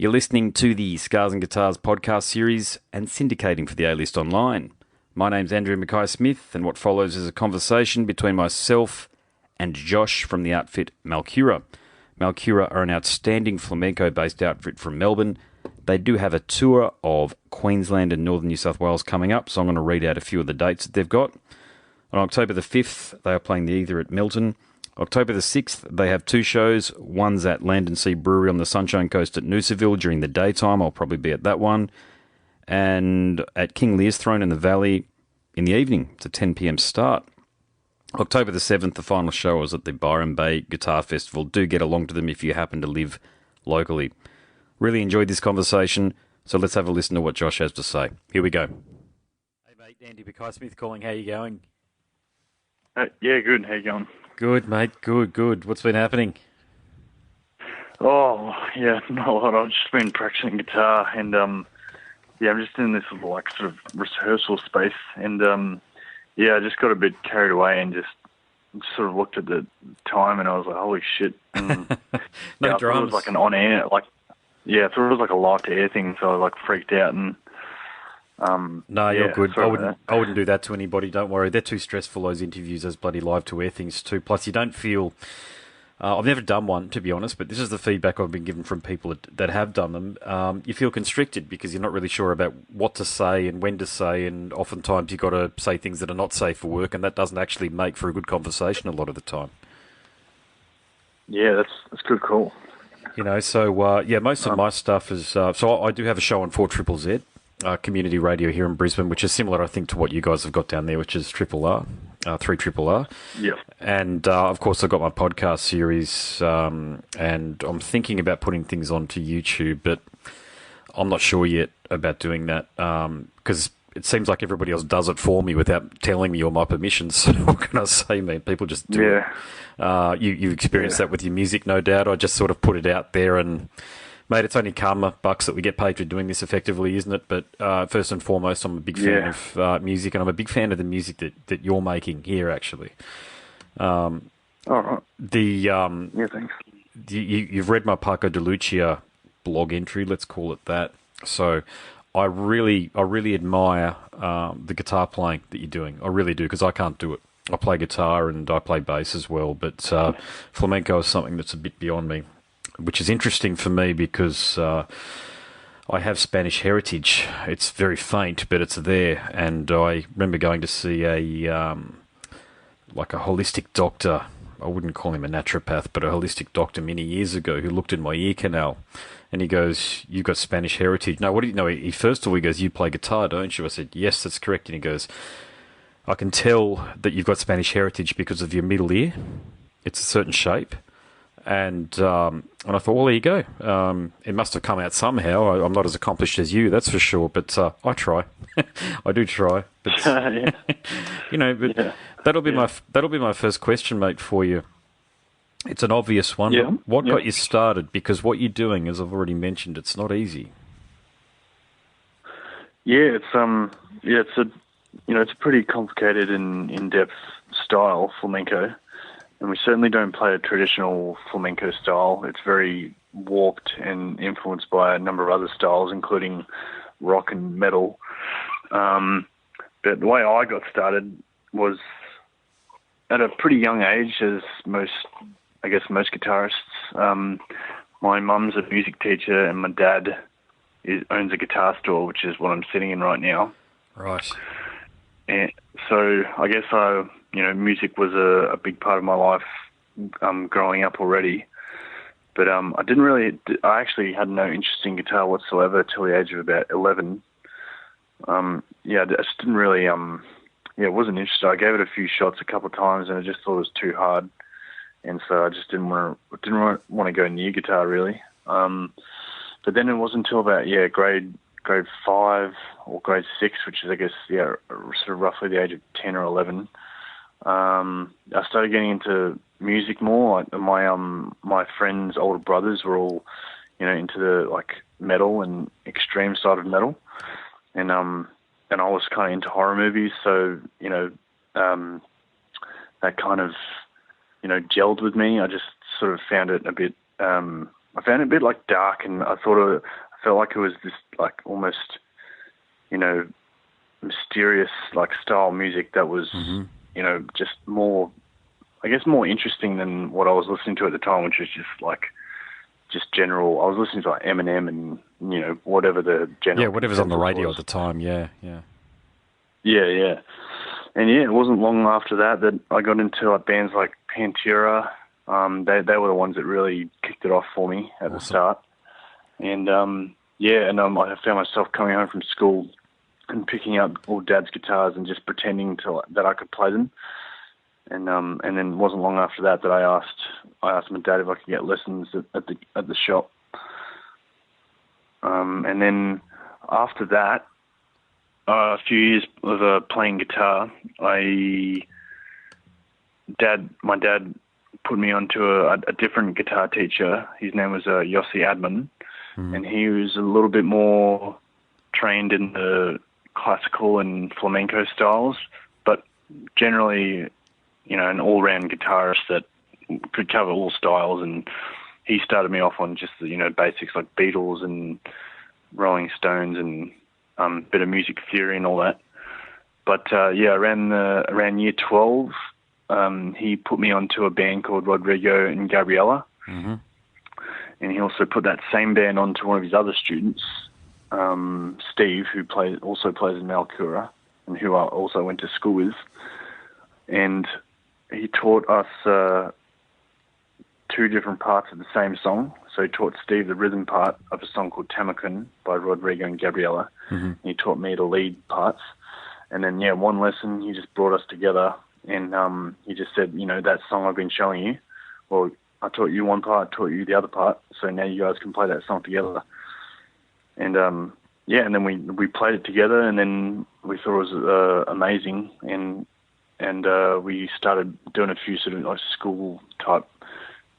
You're listening to the Scars and Guitars podcast series and syndicating for the A-List Online. My name's Andrew Mackay-Smith, and what follows is a conversation between myself and Josh from the outfit Malcura. Malcura are an outstanding flamenco-based outfit from Melbourne. They do have a tour of Queensland and northern New South Wales coming up, so I'm going to read out a few of the dates that they've got. On October the 5th, they are playing the Ether at Milton. October the 6th, they have two shows. One's at Land and Sea Brewery on the Sunshine Coast at Noosaville during the daytime. I'll probably be at that one. And at King Lear's Throne in the Valley in the evening. It's a 10 p.m. start. October the 7th, the final show is at the Byron Bay Guitar Festival. Do get along to them if you happen to live locally. Really enjoyed this conversation, so let's have a listen to what Josh has to say. Here we go. Hey mate, Andy Mackay-Smith calling. How you going? Yeah, good. How you going? Good, mate. Good. What's been happening? Oh, yeah, not a lot. I've just been practicing guitar, and I'm just in this little sort of rehearsal space, and I just got a bit carried away and just sort of looked at the time, and I was like, holy shit! And, No I thought it was drums. like an on-air, I thought it was like a live-to-air thing, so I freaked out and. No, you're good. sorry about I wouldn't do that to anybody. Don't worry. They're too stressful, those interviews, those bloody live-to-air things too. Plus, you don't feel... I've never done one, to be honest, but this is the feedback I've been given from people that have done them. You feel constricted because you're not really sure about what to say and when to say, and oftentimes you've got to say things that are not safe for work, and that doesn't actually make for a good conversation a lot of the time. Yeah, that's good call. You know, so, most of my stuff is... so I do have a show on 4ZZZ. Community radio here in Brisbane, which is similar, I think, to what you guys have got down there, which is Triple R, 3RRR. Yeah. And, of course, I've got my podcast series, and I'm thinking about putting things onto YouTube, but I'm not sure yet about doing that, because it seems like everybody else does it for me without telling me or my permission. So what can I say, man? People just do it. You've experienced that with your music, no doubt. I just sort of put it out there and... Mate, it's only karma bucks that we get paid for doing this effectively, isn't it? But first and foremost, I'm a big fan of music, and I'm a big fan of the music that you're making here, actually. All right. Thanks. You've read my Paco de Lucia blog entry, let's call it that. So I really admire the guitar playing that you're doing. I really do, because I can't do it. I play guitar and I play bass as well, but flamenco is something that's a bit beyond me. Which is interesting for me because I have Spanish heritage. It's very faint, but it's there. And I remember going to see a holistic doctor. I wouldn't call him a naturopath, but a holistic doctor many years ago who looked in my ear canal. And he goes, "You've got Spanish heritage." No, what do you know? First of all, he goes, "You play guitar, don't you?" I said, "Yes, that's correct." And he goes, "I can tell that you've got Spanish heritage because of your middle ear. It's a certain shape." And I thought, well, there you go. It must have come out somehow. I'm not as accomplished as you, that's for sure. But I try. I do try. But that'll be my first question, mate, for you. It's an obvious one. Yeah. What got you started? Because what you're doing, as I've already mentioned, it's not easy. Yeah, it's a pretty complicated and in-depth style, flamenco. And we certainly don't play a traditional flamenco style. It's very warped and influenced by a number of other styles, including rock and metal. But the way I got started was at a pretty young age, as most guitarists. My mum's a music teacher, and my dad owns a guitar store, which is what I'm sitting in right now. Right. And so I guess music was a big part of my life growing up already. But I actually had no interest in guitar whatsoever till the age of about 11. I just didn't really, wasn't interested. I gave it a few shots a couple of times and I just thought it was too hard. And so I just didn't want to go near guitar really. But then it wasn't until about, grade 5 or grade 6, which is, I guess, sort of roughly the age of 10 or 11. I started getting into music more. My friends' older brothers were all, into the metal and extreme side of metal, and I was kind of into horror movies. So that kind of gelled with me. I just sort of found it a bit found it a bit like dark, and I felt like it was this like almost, mysterious like style music that was, just more, I guess, more interesting than what I was listening to at the time, which was just general. I was listening to like Eminem and whatever the general. Yeah, whatever's on the radio at the time. Yeah. Yeah. And it wasn't long after that I got into like bands like Pantera. They were the ones that really kicked it off for me at the start. And I found myself coming home from school and picking up all Dad's guitars and just pretending that I could play them. And then it wasn't long after that I asked my dad if I could get lessons at the shop. And then after that, a few years of playing guitar, my dad put me onto a different guitar teacher. His name was Yossi Adman, and he was a little bit more trained in the classical and flamenco styles, but generally, an all-round guitarist that could cover all styles. And he started me off on just the basics like Beatles and Rolling Stones and bit of music theory and all that. But around year 12, he put me onto a band called Rodrigo and Gabriela, and he also put that same band onto one of his other students, Steve, who also plays in Malcura, and who I also went to school with. And he taught us two different parts of the same song. So he taught Steve the rhythm part of a song called Tamakan by Rodrigo and Gabriela. He taught me the lead parts. And then, one lesson, he just brought us together, and he just said, that song I've been showing you, well, I taught you one part, taught you the other part, so now you guys can play that song together. And, and then we played it together, and then we thought it was amazing, and we started doing a few sort of like school-type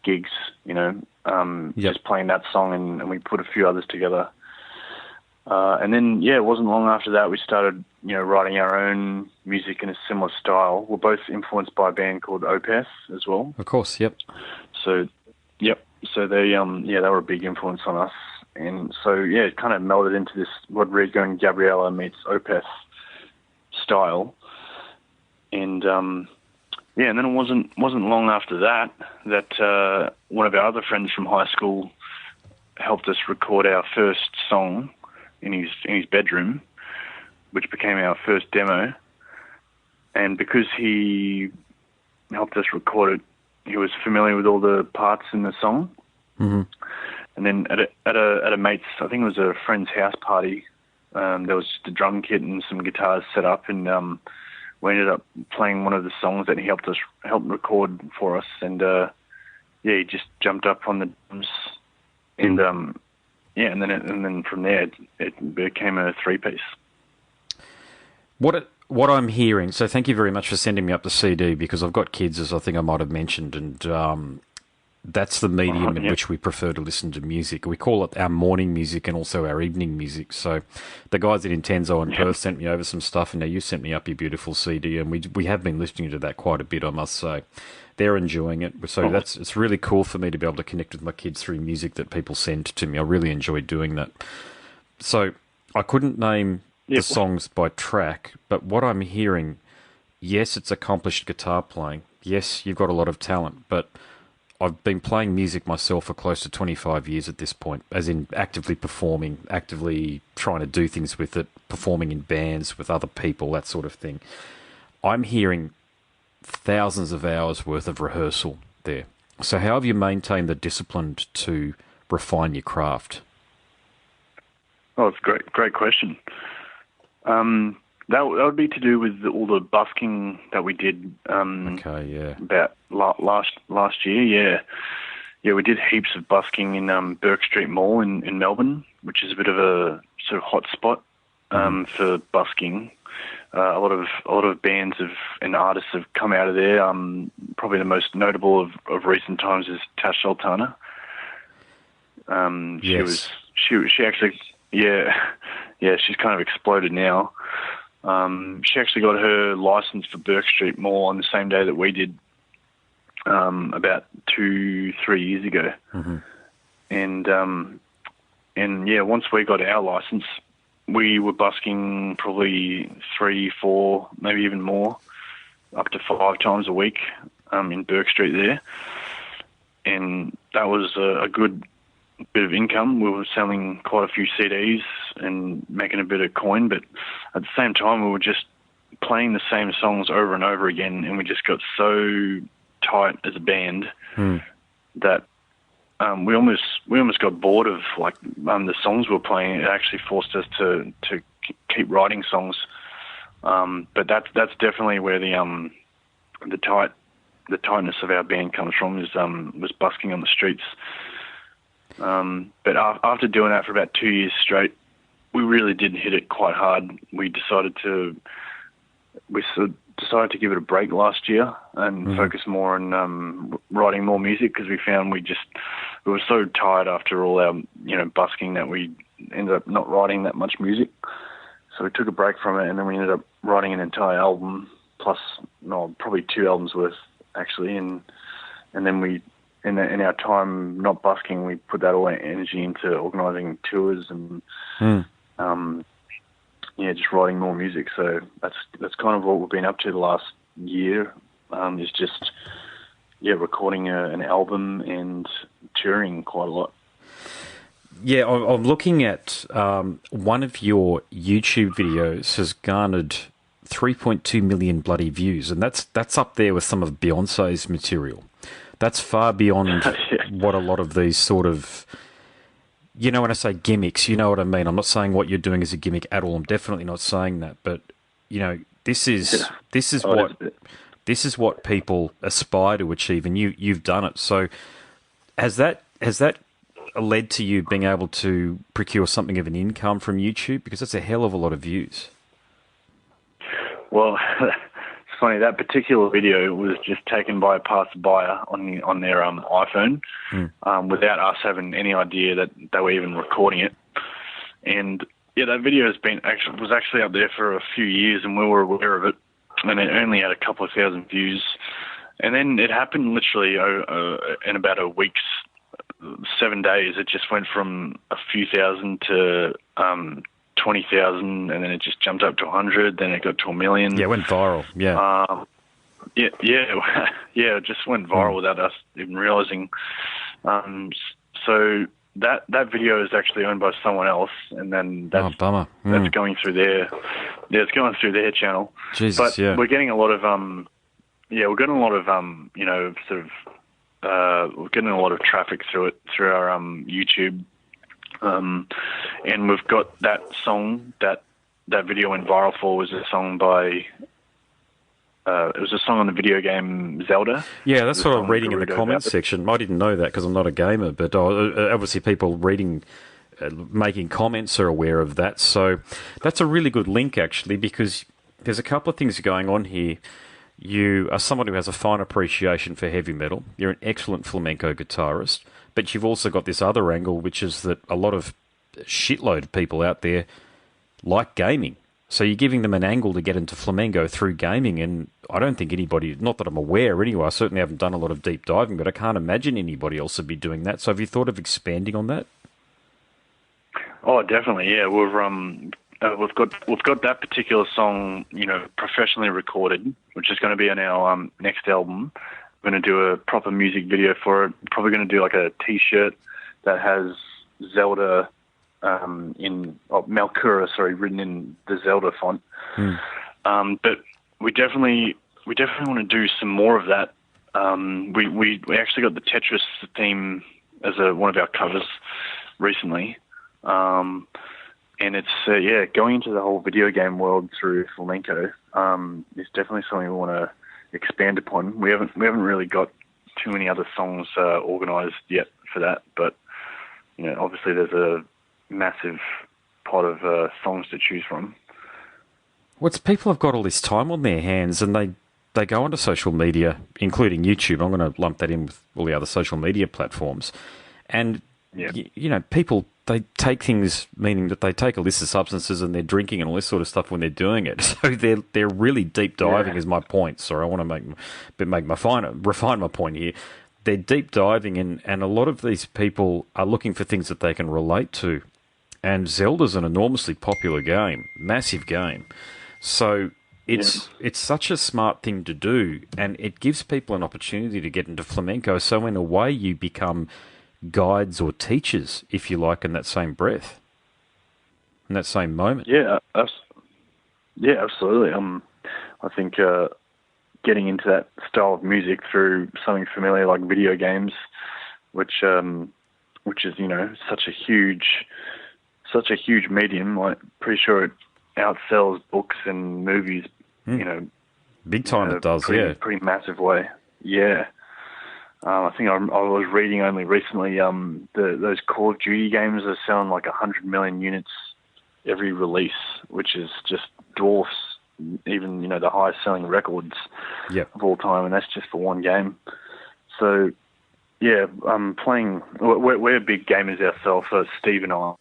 gigs, just playing that song, and we put a few others together. And then, it wasn't long after that we started, writing our own music in a similar style. We're both influenced by a band called Opeth as well. Of course, yep. So, So they, they were a big influence on us. And so, it kind of melded into this Rodrigo and Gabriela meets Opeth style. And, and then it wasn't long after that one of our other friends from high school helped us record our first song in his bedroom, which became our first demo. And because he helped us record it, he was familiar with all the parts in the song. And then at a mate's, I think it was a friend's house party, there was just a drum kit and some guitars set up, and we ended up playing one of the songs that he helped record for us. And he just jumped up on the drums, and and then from there it became a three-piece. What I'm hearing, so thank you very much for sending me up the CD, because I've got kids, as I think I might have mentioned, and that's the medium in which we prefer to listen to music. We call it our morning music and also our evening music. So the guys at Intenzo in Perth sent me over some stuff, and now you sent me up your beautiful CD, and we have been listening to that quite a bit, I must say. They're enjoying it. So it's really cool for me to be able to connect with my kids through music that people send to me. I really enjoy doing that. So I couldn't name the songs by track, but what I'm hearing, yes, it's accomplished guitar playing. Yes, you've got a lot of talent, but I've been playing music myself for close to 25 years at this point, as in actively performing, actively trying to do things with it, performing in bands with other people, that sort of thing. I'm hearing thousands of hours worth of rehearsal there. So how have you maintained the discipline to refine your craft? Oh, it's a great question. That would be to do with all the busking that we did. About last year. Yeah, we did heaps of busking in Burke Street Mall in Melbourne, which is a bit of a sort of hot spot for busking. A lot of bands and artists have come out of there. Probably the most notable of recent times is Tash Sultana. Yes. She actually she's kind of exploded now. She actually got her license for Burke Street Mall on the same day that we did, about 2-3 years ago. and yeah, once we got our license, we were busking probably 3, 4, maybe even more, up to 5 times a week in Burke Street there. And that was a good bit of income. We were selling quite a few CDs and making a bit of coin, but at the same time we were just playing the same songs over and over again, and we just got so tight as a band that we almost got bored of the songs we were playing. It actually forced us to keep writing songs. But that's definitely where the tightness of our band comes from, was busking on the streets. But after doing that for about 2 years straight, we really did hit it quite hard. We decided to give it a break last year and focus more on writing more music, because we found we were so tired after all our busking that we ended up not writing that much music. So we took a break from it, and then we ended up writing an entire album, plus probably 2 albums worth actually, and then we in our time not busking, we put that all our energy into organising tours and just writing more music. So that's kind of what we've been up to the last year, is just recording an album and touring quite a lot. Yeah, I'm looking at one of your YouTube videos has garnered 3.2 million bloody views, and that's up there with some of Beyonce's material. That's far beyond what a lot of these sort of, when I say gimmicks, you know what I mean. I'm not saying what you're doing is a gimmick at all. I'm definitely not saying that. But this is what people aspire to achieve, and you've done it. So has that led to you being able to procure something of an income from YouTube? Because that's a hell of a lot of views. Well, it's funny, that particular video was just taken by a passerby on their iPhone, without us having any idea that they were even recording it. And that video was actually up there for a few years, and we were aware of it, and it only had a couple of thousand views. And then it happened literally in about a week's 7 days. It just went from a few thousand to 20,000, and then it just jumped up to 100. Then it got to 1 million. Yeah, it went viral. Yeah. It just went viral without us even realizing. So that video is actually owned by someone else, and then that's bummer. That's going through it's going through their channel. Jesus, but yeah. We're getting a lot of we're getting a lot of we're getting a lot of traffic through our YouTube. And we've got that song that video went viral for was a song by it was a song on the video game Zelda. Yeah, that's what I'm reading in the comments section. I didn't know that because I'm not a gamer, but obviously people reading, making comments are aware of that. So that's a really good link, actually, because there's a couple of things going on here. You are someone who has a fine appreciation for heavy metal. You're an excellent flamenco guitarist. But you've also got this other angle, which is that a lot of shitload of people out there like gaming. So you're giving them an angle to get into flamenco through gaming, and I don't think anybody, not that I'm aware anyway, I certainly haven't done a lot of deep diving, but I can't imagine anybody else would be doing that. So have you thought of expanding on that? Oh, definitely, yeah. We've got that particular song, professionally recorded, which is going to be on our next album. We're going to do a proper music video for it. Probably going to do like a T-shirt that has Zelda Malcura, written in the Zelda font. But we definitely want to do some more of that. We actually got the Tetris theme as one of our covers recently, and it's going into the whole video game world through flamenco. It's definitely something we want to expand upon. We haven't really got too many other songs organised yet for that, but obviously there's a massive pot of songs to choose from. People have got all this time on their hands, and they go onto social media, including YouTube. I'm going to lump that in with all the other social media platforms, and people, they take things, meaning that they take a list of substances and they're drinking and all this sort of stuff when they're doing it. So they're really deep diving. Is my point. Sorry, I want to refine my point here. they're deep diving, and a lot of these people are looking for things that they can relate to. And Zelda's an enormously popular game, massive game. So it's such a smart thing to do, and it gives people an opportunity to get into flamenco. So in a way, you become guides or teachers, if you like, in that same breath, in that same moment. Yeah, absolutely. I think getting into that style of music through something familiar like video games, which is such a huge medium. Like, pretty sure it outsells books and movies. Big time it does. Pretty massive way. Yeah. I think I was reading only recently. Those Call of Duty games are selling like 100 million units every release, which is just dwarfs even the highest selling records of all time, and that's just for one game. So yeah, playing. We're big gamers ourselves. So Steve and I.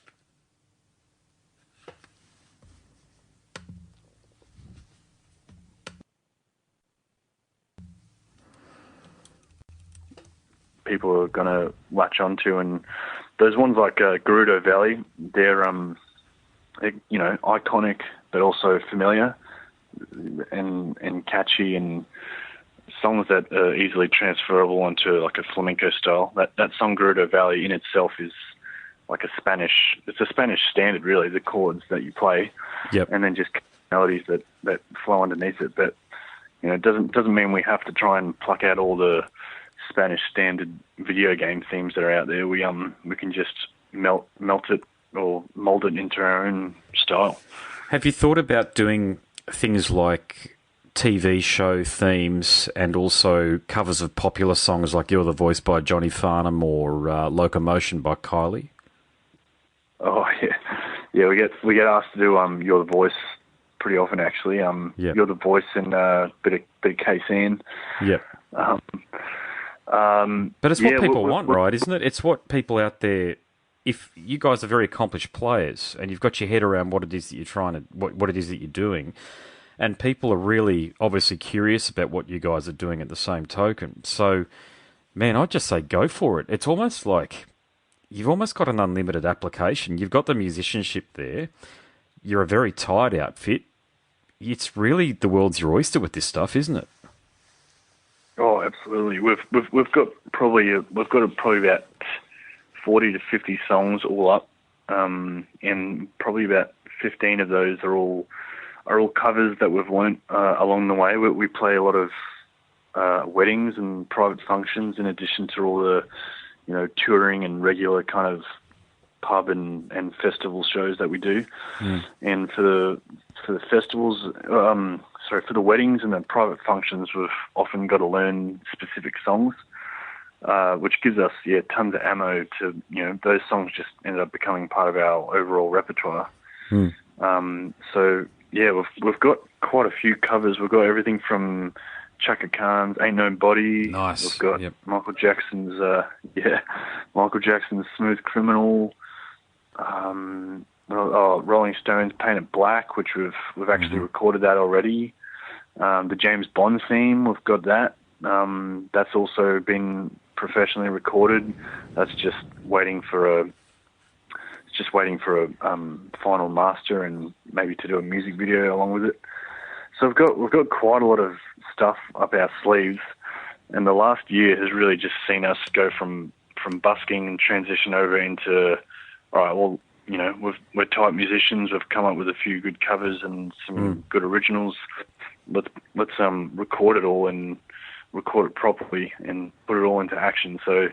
People are going to latch onto, and those ones like Gerudo Valley, they're iconic but also familiar and catchy, and songs that are easily transferable onto like a flamenco style. That song Gerudo Valley in itself is like it's a Spanish standard really, the chords that you play, and then just melodies that flow underneath it. But it doesn't mean we have to try and pluck out all the Spanish standard video game themes that are out there. We can just melt it or mold it into our own style. Have you thought about doing things like TV show themes and also covers of popular songs like You're the Voice by Johnny Farnham or Locomotion by Kylie? Oh yeah. We get asked to do You're the Voice pretty often actually. You're the Voice and bit of KCN. Yep. But it's what people want, right? Isn't it? It's what people out there. If you guys are very accomplished players and you've got your head around what it is that you're trying to, what it is that you're doing, and people are really obviously curious about what you guys are doing at the same token. So, man, I'd just say go for it. It's almost like you've almost got an unlimited application. You've got the musicianship there. You're a very tired outfit. It's really the world's your oyster with this stuff, isn't it? Oh, absolutely. We've got probably about 40 to 50 songs all up, and probably about 15 of those are all covers that we've learnt along the way. We play a lot of weddings and private functions, in addition to all the touring and regular kind of pub and festival shows that we do. And for the festivals, for the weddings and the private functions, we've often got to learn specific songs, which gives us tons of ammo to those songs just ended up becoming part of our overall repertoire. So yeah, we've got quite a few covers. We've got everything from Chaka Khan's "Ain't No Body." Nice. We've got Michael Jackson's "Smooth Criminal." Rolling Stones' "Paint It Black," which we've actually recorded that already. The James Bond theme, we've got that. That's also been professionally recorded. That's just waiting for a final master and maybe to do a music video along with it. So we've got quite a lot of stuff up our sleeves, and the last year has really just seen us go from busking and transition over into, all right, well, we're type musicians. We've come up with a few good covers and some good originals. Let's record it all and record it properly and put it all into action. So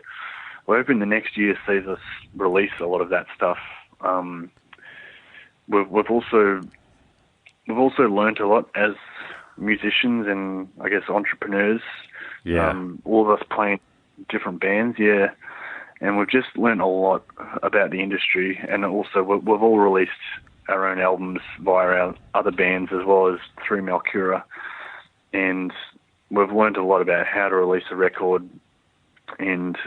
we're hoping the next year sees us release a lot of that stuff. We've also learnt a lot as musicians and I guess entrepreneurs. All of us playing different bands, and we've just learnt a lot about the industry, and also we've all released our own albums via our other bands as well as through Malcura, and we've learnt a lot about how to release a record and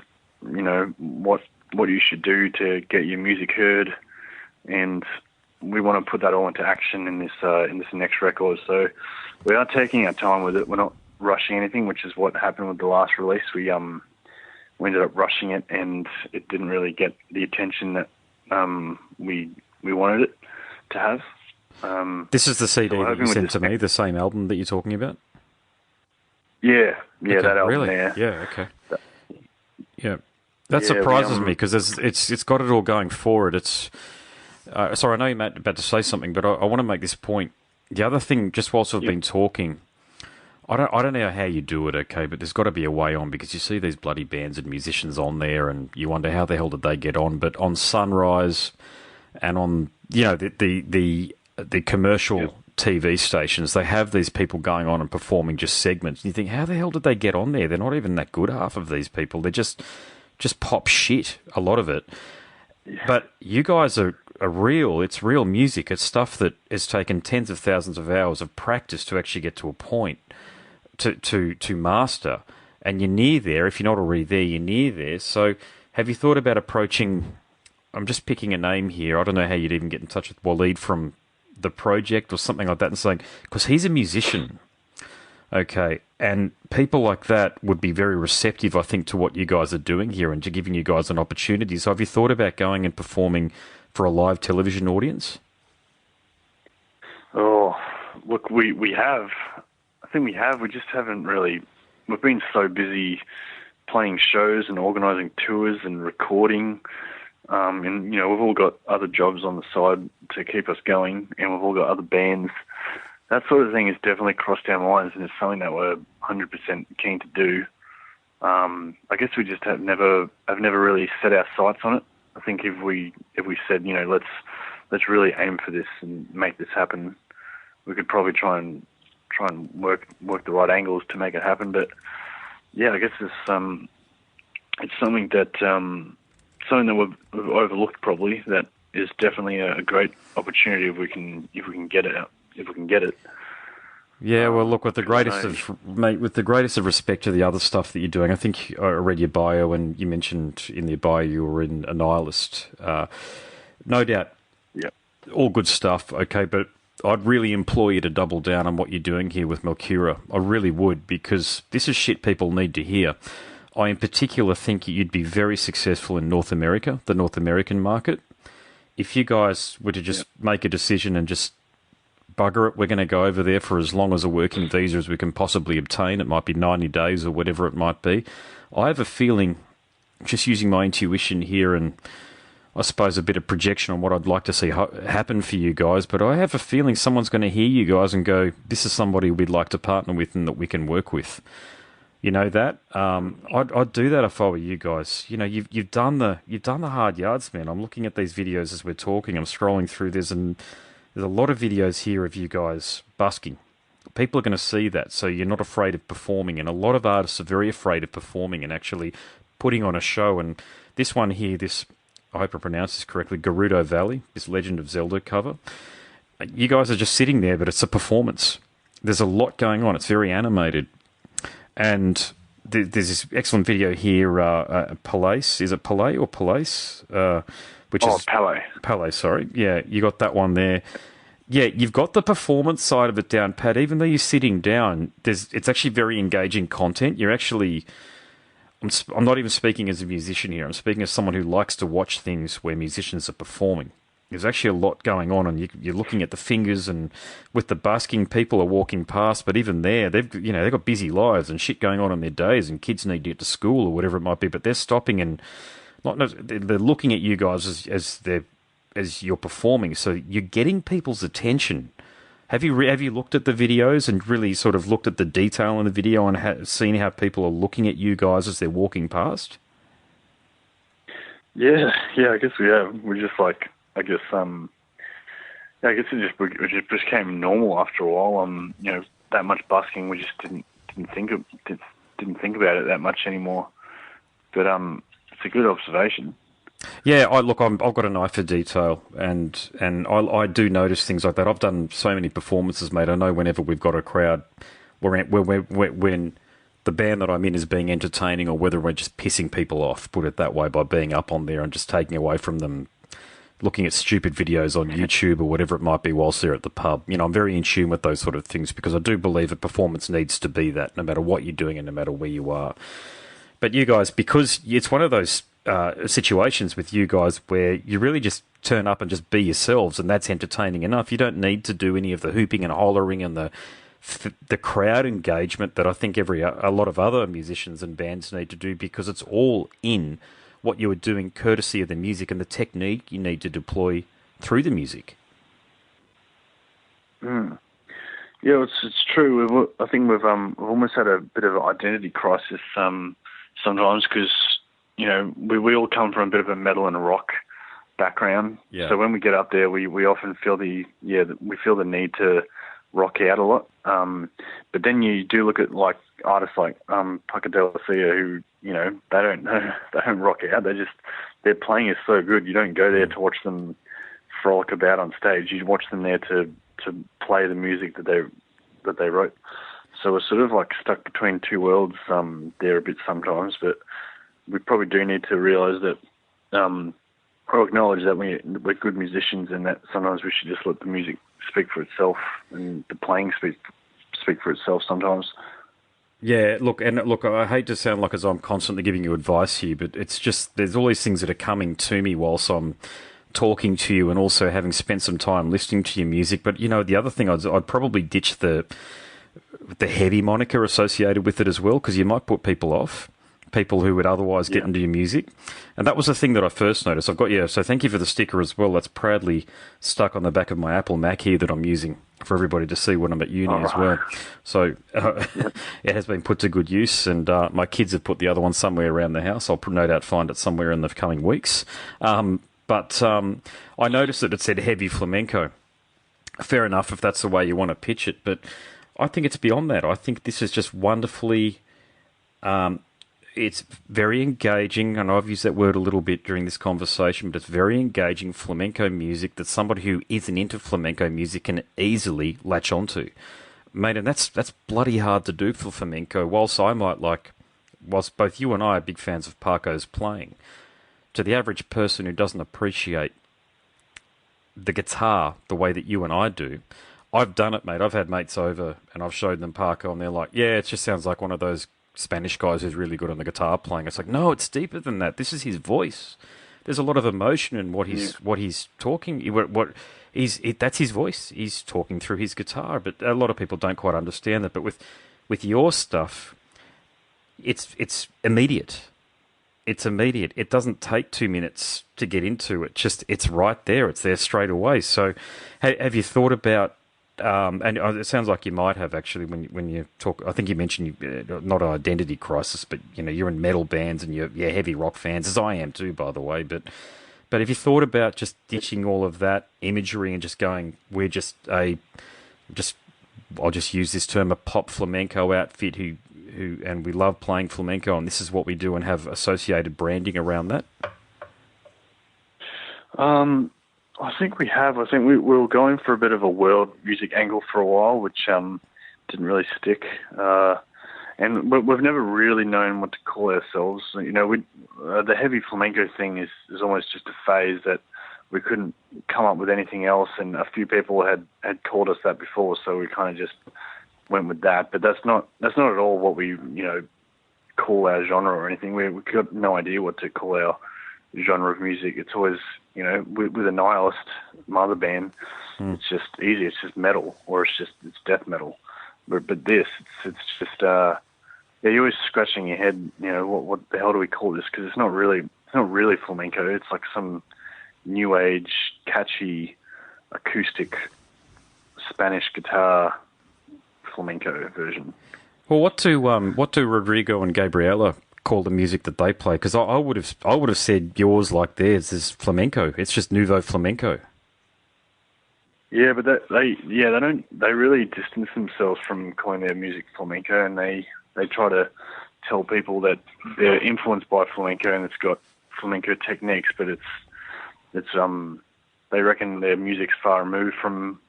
what you should do to get your music heard, and we want to put that all into action in this next record. So we are taking our time with it. We're not rushing anything, which is what happened with the last release. we ended up rushing it, and it didn't really get the attention that we wanted it to have. This is the CD so that you sent to me, the same album that you're talking about? Yeah, Okay, that album really? there. Yeah, okay. Yeah. That surprises me because it's got it all going for it. It's sorry, I know you're about to say something, but I want to make this point. The other thing, just whilst I've been talking, I don't know how you do it, okay, but there's got to be a way on, because you see these bloody bands and musicians on there, and you wonder how the hell did they get on. But on Sunrise and on the commercial TV stations, they have these people going on and performing just segments. And you think, how the hell did they get on there? They're not even that good, half of these people. They're just pop shit, a lot of it. Yeah. But you guys are real. It's real music. It's stuff that has taken tens of thousands of hours of practice to actually get to a point to master. And you're near there. If you're not already there, you're near there. So have you thought about approaching, I'm just picking a name here, I don't know how you'd even get in touch with Waleed from the project or something like that, and saying, because he's a musician, okay, and people like that would be very receptive, I think, to what you guys are doing here and to giving you guys an opportunity. So have you thought about going and performing for a live television audience? Oh, look, we have. I think we have. We just haven't really. We've been so busy playing shows and organising tours and recording. And, we've all got other jobs on the side to keep us going, and we've all got other bands. That sort of thing has definitely crossed our minds, and it's something that we're 100% keen to do. I guess we just have never really set our sights on it. I think if we said, let's really aim for this and make this happen, we could probably try and work the right angles to make it happen. But yeah, I guess it's something that we've overlooked, probably, that is definitely a great opportunity if we can get it. Yeah, well, look, with the greatest of respect to the other stuff that you're doing, I think I read your bio, and you mentioned in the bio you were in a Nihilist. No doubt, yeah, all good stuff. Okay, but I'd really implore you to double down on what you're doing here with Malcura. I really would, because this is shit people need to hear. I, in particular, think you'd be very successful in North America, the North American market. If you guys were to just make a decision and just bugger it, we're going to go over there for as long as a working visa as we can possibly obtain. It might be 90 days or whatever it might be. I have a feeling, just using my intuition here and I suppose a bit of projection on what I'd like to see happen for you guys, but I have a feeling someone's going to hear you guys and go, this is somebody we'd like to partner with and that we can work with. You know that? I'd do that if I were you guys. You've done the hard yards, man. I'm looking at these videos as we're talking. I'm scrolling through this, and there's a lot of videos here of you guys busking. People are going to see that, so you're not afraid of performing. And a lot of artists are very afraid of performing and actually putting on a show. And this one here, I hope I pronounced this correctly, Gerudo Valley, this Legend of Zelda cover. You guys are just sitting there, but it's a performance. There's a lot going on. It's very animated. And there's this excellent video here, Palais. Is it Palais or Palais? Palais. Palais, sorry. Yeah, you got that one there. Yeah, you've got the performance side of it down, Pat. Even though you're sitting down, it's actually very engaging content. You're actually... I'm not even speaking as a musician here. I'm speaking as someone who likes to watch things where musicians are performing. There's actually a lot going on, and you're looking at the fingers, and with the busking, people are walking past. But even there, they've got busy lives and shit going on in their days, and kids need to get to school or whatever it might be. But they're stopping and they're looking at you guys as you're performing. So you're getting people's attention. Have you looked at the videos and really sort of looked at the detail in the video and seen how people are looking at you guys as they're walking past? Yeah, I guess we have. We're just like. I guess it just became normal after a while. That much busking, we just didn't think about it that much anymore. But it's a good observation. Yeah, I've got an eye for detail, and I do notice things like that. I've done so many performances, mate. I know whenever we've got a crowd, when the band that I'm in is being entertaining, or whether we're just pissing people off, put it that way, by being up on there and just taking away from them. Looking at stupid videos on YouTube or whatever it might be whilst they're at the pub. I'm very in tune with those sort of things, because I do believe a performance needs to be that, no matter what you're doing and no matter where you are. But you guys, because it's one of those situations with you guys where you really just turn up and just be yourselves, and that's entertaining enough. You don't need to do any of the hooping and hollering and the crowd engagement that I think a lot of other musicians and bands need to do, because it's all in what you are doing courtesy of the music and the technique you need to deploy through the music. Mm. Yeah, it's true. I think we've almost had a bit of an identity crisis sometimes, because we all come from a bit of a metal and rock background. Yeah. So when we get up there, we often feel the need to rock out a lot. But then you do look at like artists like Paco de Lucia, who they don't rock out. Their playing is so good. You don't go there to watch them frolic about on stage. You watch them there to play the music that they wrote. So we're sort of like stuck between two worlds there a bit sometimes. But we probably do need to realise that, or acknowledge that we're good musicians, and that sometimes we should just let the music speak for itself and the playing speak for itself sometimes. Yeah, look, I hate to sound like as I'm constantly giving you advice here, but it's just there's all these things that are coming to me whilst I'm talking to you, and also having spent some time listening to your music. But the other thing, I'd probably ditch the heavy moniker associated with it as well, because you might put people off. People who would otherwise get into your music. And that was the thing that I first noticed. I've got you, so thank you for the sticker as well. That's proudly stuck on the back of my Apple Mac here that I'm using for everybody to see when I'm at uni as well. So it has been put to good use, and my kids have put the other one somewhere around the house. I'll no doubt find it somewhere in the coming weeks. But I noticed that it said heavy flamenco. Fair enough if that's the way you want to pitch it, but I think it's beyond that. I think this is just wonderfully... it's very engaging, and I've used that word a little bit during this conversation, but it's very engaging flamenco music that somebody who isn't into flamenco music can easily latch onto. Mate, and that's bloody hard to do for flamenco, whilst both you and I are big fans of Paco's playing, to the average person who doesn't appreciate the guitar the way that you and I do. I've done it, mate. I've had mates over, and I've showed them Paco, and they're like, yeah, it just sounds like one of those Spanish guys who's really good on the guitar playing. It's like, no, it's deeper than that. This is his voice. There's a lot of emotion in what he's talking. That's his voice. He's talking through his guitar. But a lot of people don't quite understand that. But with your stuff, it's immediate. It's immediate. It doesn't take 2 minutes to get into it. It's right there. It's there straight away. So, have you thought about? And it sounds like you might have, actually, when you talk. I think you mentioned not an identity crisis, but you're in metal bands and you're heavy rock fans, as I am too, by the way. But have you thought about just ditching all of that imagery and just going, we're I'll just use this term, a pop flamenco outfit who and we love playing flamenco, and this is what we do, and have associated branding around that? I think we have. I think we were going for a bit of a world music angle for a while, which didn't really stick. And we've never really known what to call ourselves. The heavy flamenco thing is almost just a phase that we couldn't come up with anything else, and a few people had called us that before, so we kind of just went with that. But that's not at all what we call our genre or anything. We got no idea what to call our genre of music. It's always, with a nihilist, my other band, it's just easy. It's just metal, or it's death metal. But this, it's just, you're always scratching your head. What the hell do we call this? Because it's not really flamenco. It's like some new age, catchy, acoustic Spanish guitar flamenco version. Well, what do Rodrigo and Gabriela call the music that they play? Because I would have said yours, like theirs, is flamenco. It's just nouveau flamenco. Yeah, but they really distance themselves from calling their music flamenco, and they try to tell people that they're influenced by flamenco and it's got flamenco techniques, but it's they reckon their music's far removed from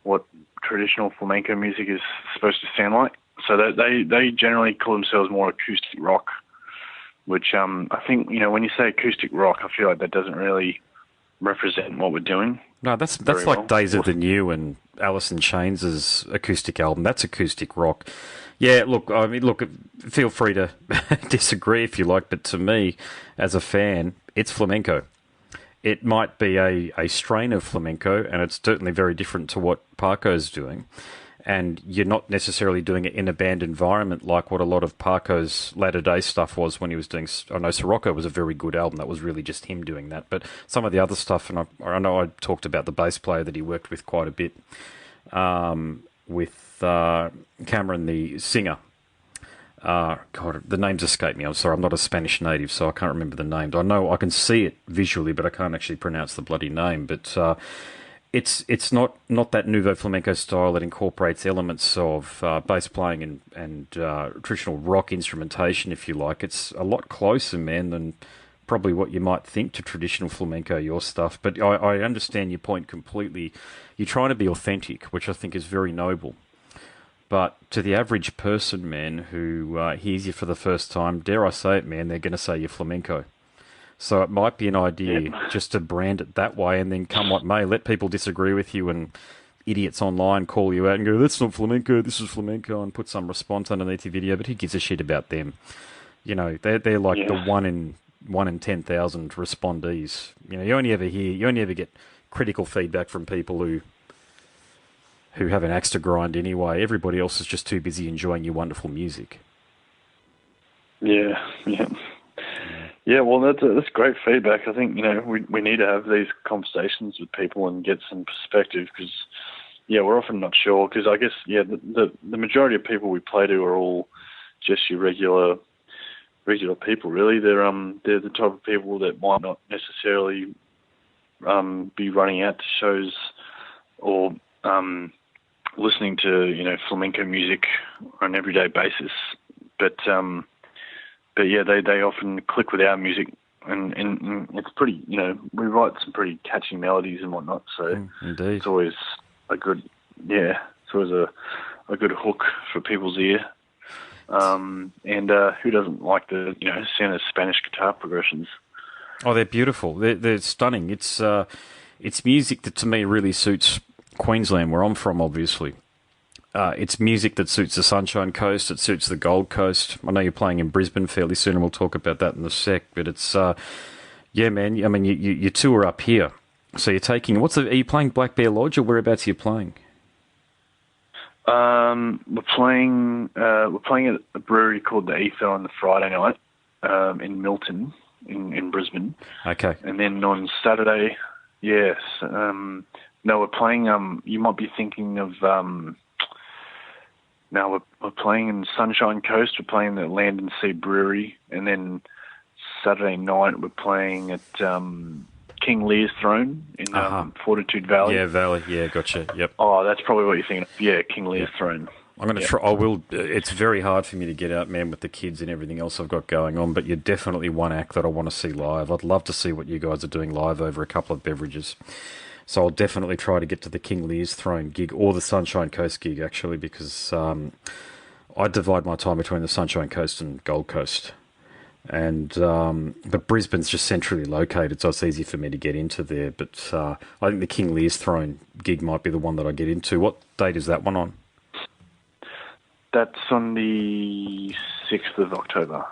what traditional flamenco music is supposed to sound like. So they generally call themselves more acoustic rock, which I think, when you say acoustic rock, I feel like that doesn't really represent what we're doing. No, that's very like well. Days of the New and Alice in Chains' acoustic album. That's acoustic rock. Yeah, look, feel free to disagree if you like, but to me, as a fan, it's flamenco. It might be a strain of flamenco, and it's certainly very different to what Paco's doing. And you're not necessarily doing it in a band environment like what a lot of Paco's latter-day stuff was when he was doing... I know Sirocco was a very good album. That was really just him doing that. But some of the other stuff, and I know I talked about the bass player that he worked with quite a bit, with Cameron, the singer. God, the names escape me. I'm sorry, I'm not a Spanish native, so I can't remember the names. I know I can see it visually, but I can't actually pronounce the bloody name. But it's not that nouveau flamenco style that incorporates elements of bass playing and traditional rock instrumentation, if you like. It's a lot closer, man, than probably what you might think to traditional flamenco, your stuff. But I understand your point completely. You're trying to be authentic, which I think is very noble. But to the average person, man, who hears you for the first time, dare I say it, man, they're going to say you're flamenco. So it might be an idea just to brand it that way, and then come what may, let people disagree with you and idiots online call you out and go, that's not flamenco, this is flamenco, and put some response underneath your video, but who gives a shit about them? You know, they're like the 1 in 10,000 respondees. You know, you only ever get critical feedback from people who have an axe to grind anyway. Everybody else is just too busy enjoying your wonderful music. Yeah. Yeah, well, that's great feedback. I think, you know, we need to have these conversations with people and get some perspective because, yeah, we're often not sure because I guess, yeah, the majority of people we play to are all just your regular people, really. They're the type of people that might not necessarily be running out to shows or listening to, you know, flamenco music on an everyday basis. But yeah, they often click with our music, and it's pretty, you know, we write some pretty catchy melodies and whatnot, so indeed. It's always a good, it's always a good hook for people's ear. And who doesn't like the, you know, sound of Spanish guitar progressions? Oh, they're beautiful. They're stunning. It's music that to me really suits Queensland, where I'm from, obviously. It's music that suits the Sunshine Coast, it suits the Gold Coast. I know you're playing in Brisbane fairly soon, and we'll talk about that in a sec. But it's, yeah, man, I mean, you tour up here. So you're taking, are you playing Black Bear Lodge, or whereabouts are you playing? We're playing at a brewery called the Ether on the Friday night in Milton, in Brisbane. Okay. And then on Saturday, yes. No, we're playing, you might be thinking of... Now we're playing in Sunshine Coast. We're playing the Land and Sea Brewery, and then Saturday night we're playing at King Lear's Throne in Fortitude Valley. Yeah, Valley. Yeah, gotcha. Yep. Oh, that's probably what you're thinking of. Yeah, King Lear's Throne. I'm going to try. I will. It's very hard for me to get out, man, with the kids and everything else I've got going on. But you're definitely one act that I want to see live. I'd love to see what you guys are doing live over a couple of beverages. So I'll definitely try to get to the King Lear's Throne gig or the Sunshine Coast gig, actually, because I divide my time between the Sunshine Coast and Gold Coast. And but Brisbane's just centrally located, so it's easy for me to get into there. But I think the King Lear's Throne gig might be the one that I get into. What date is that one on? That's on the 6th of October.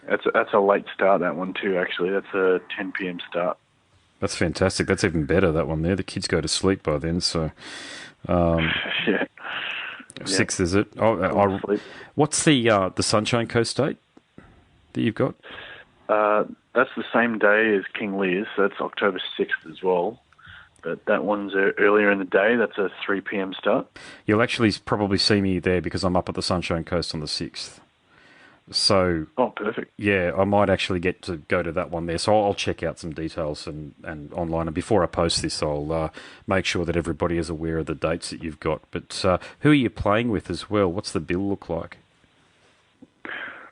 That's a late start, that one too, actually. That's a 10 p.m. start. That's fantastic. That's even better, that one there. The kids go to sleep by then, so... yeah. 6th, is it? What's the Sunshine Coast date that you've got? That's the same day as King Lear's, so that's October 6th as well. But that one's earlier in the day. That's a 3 p.m. start. You'll actually probably see me there because I'm up at the Sunshine Coast on the 6th. So, perfect. Yeah, I might actually get to go to that one there. So I'll check out some details and online. And before I post this, I'll make sure that everybody is aware of the dates that you've got. But who are you playing with as well? What's the bill look like?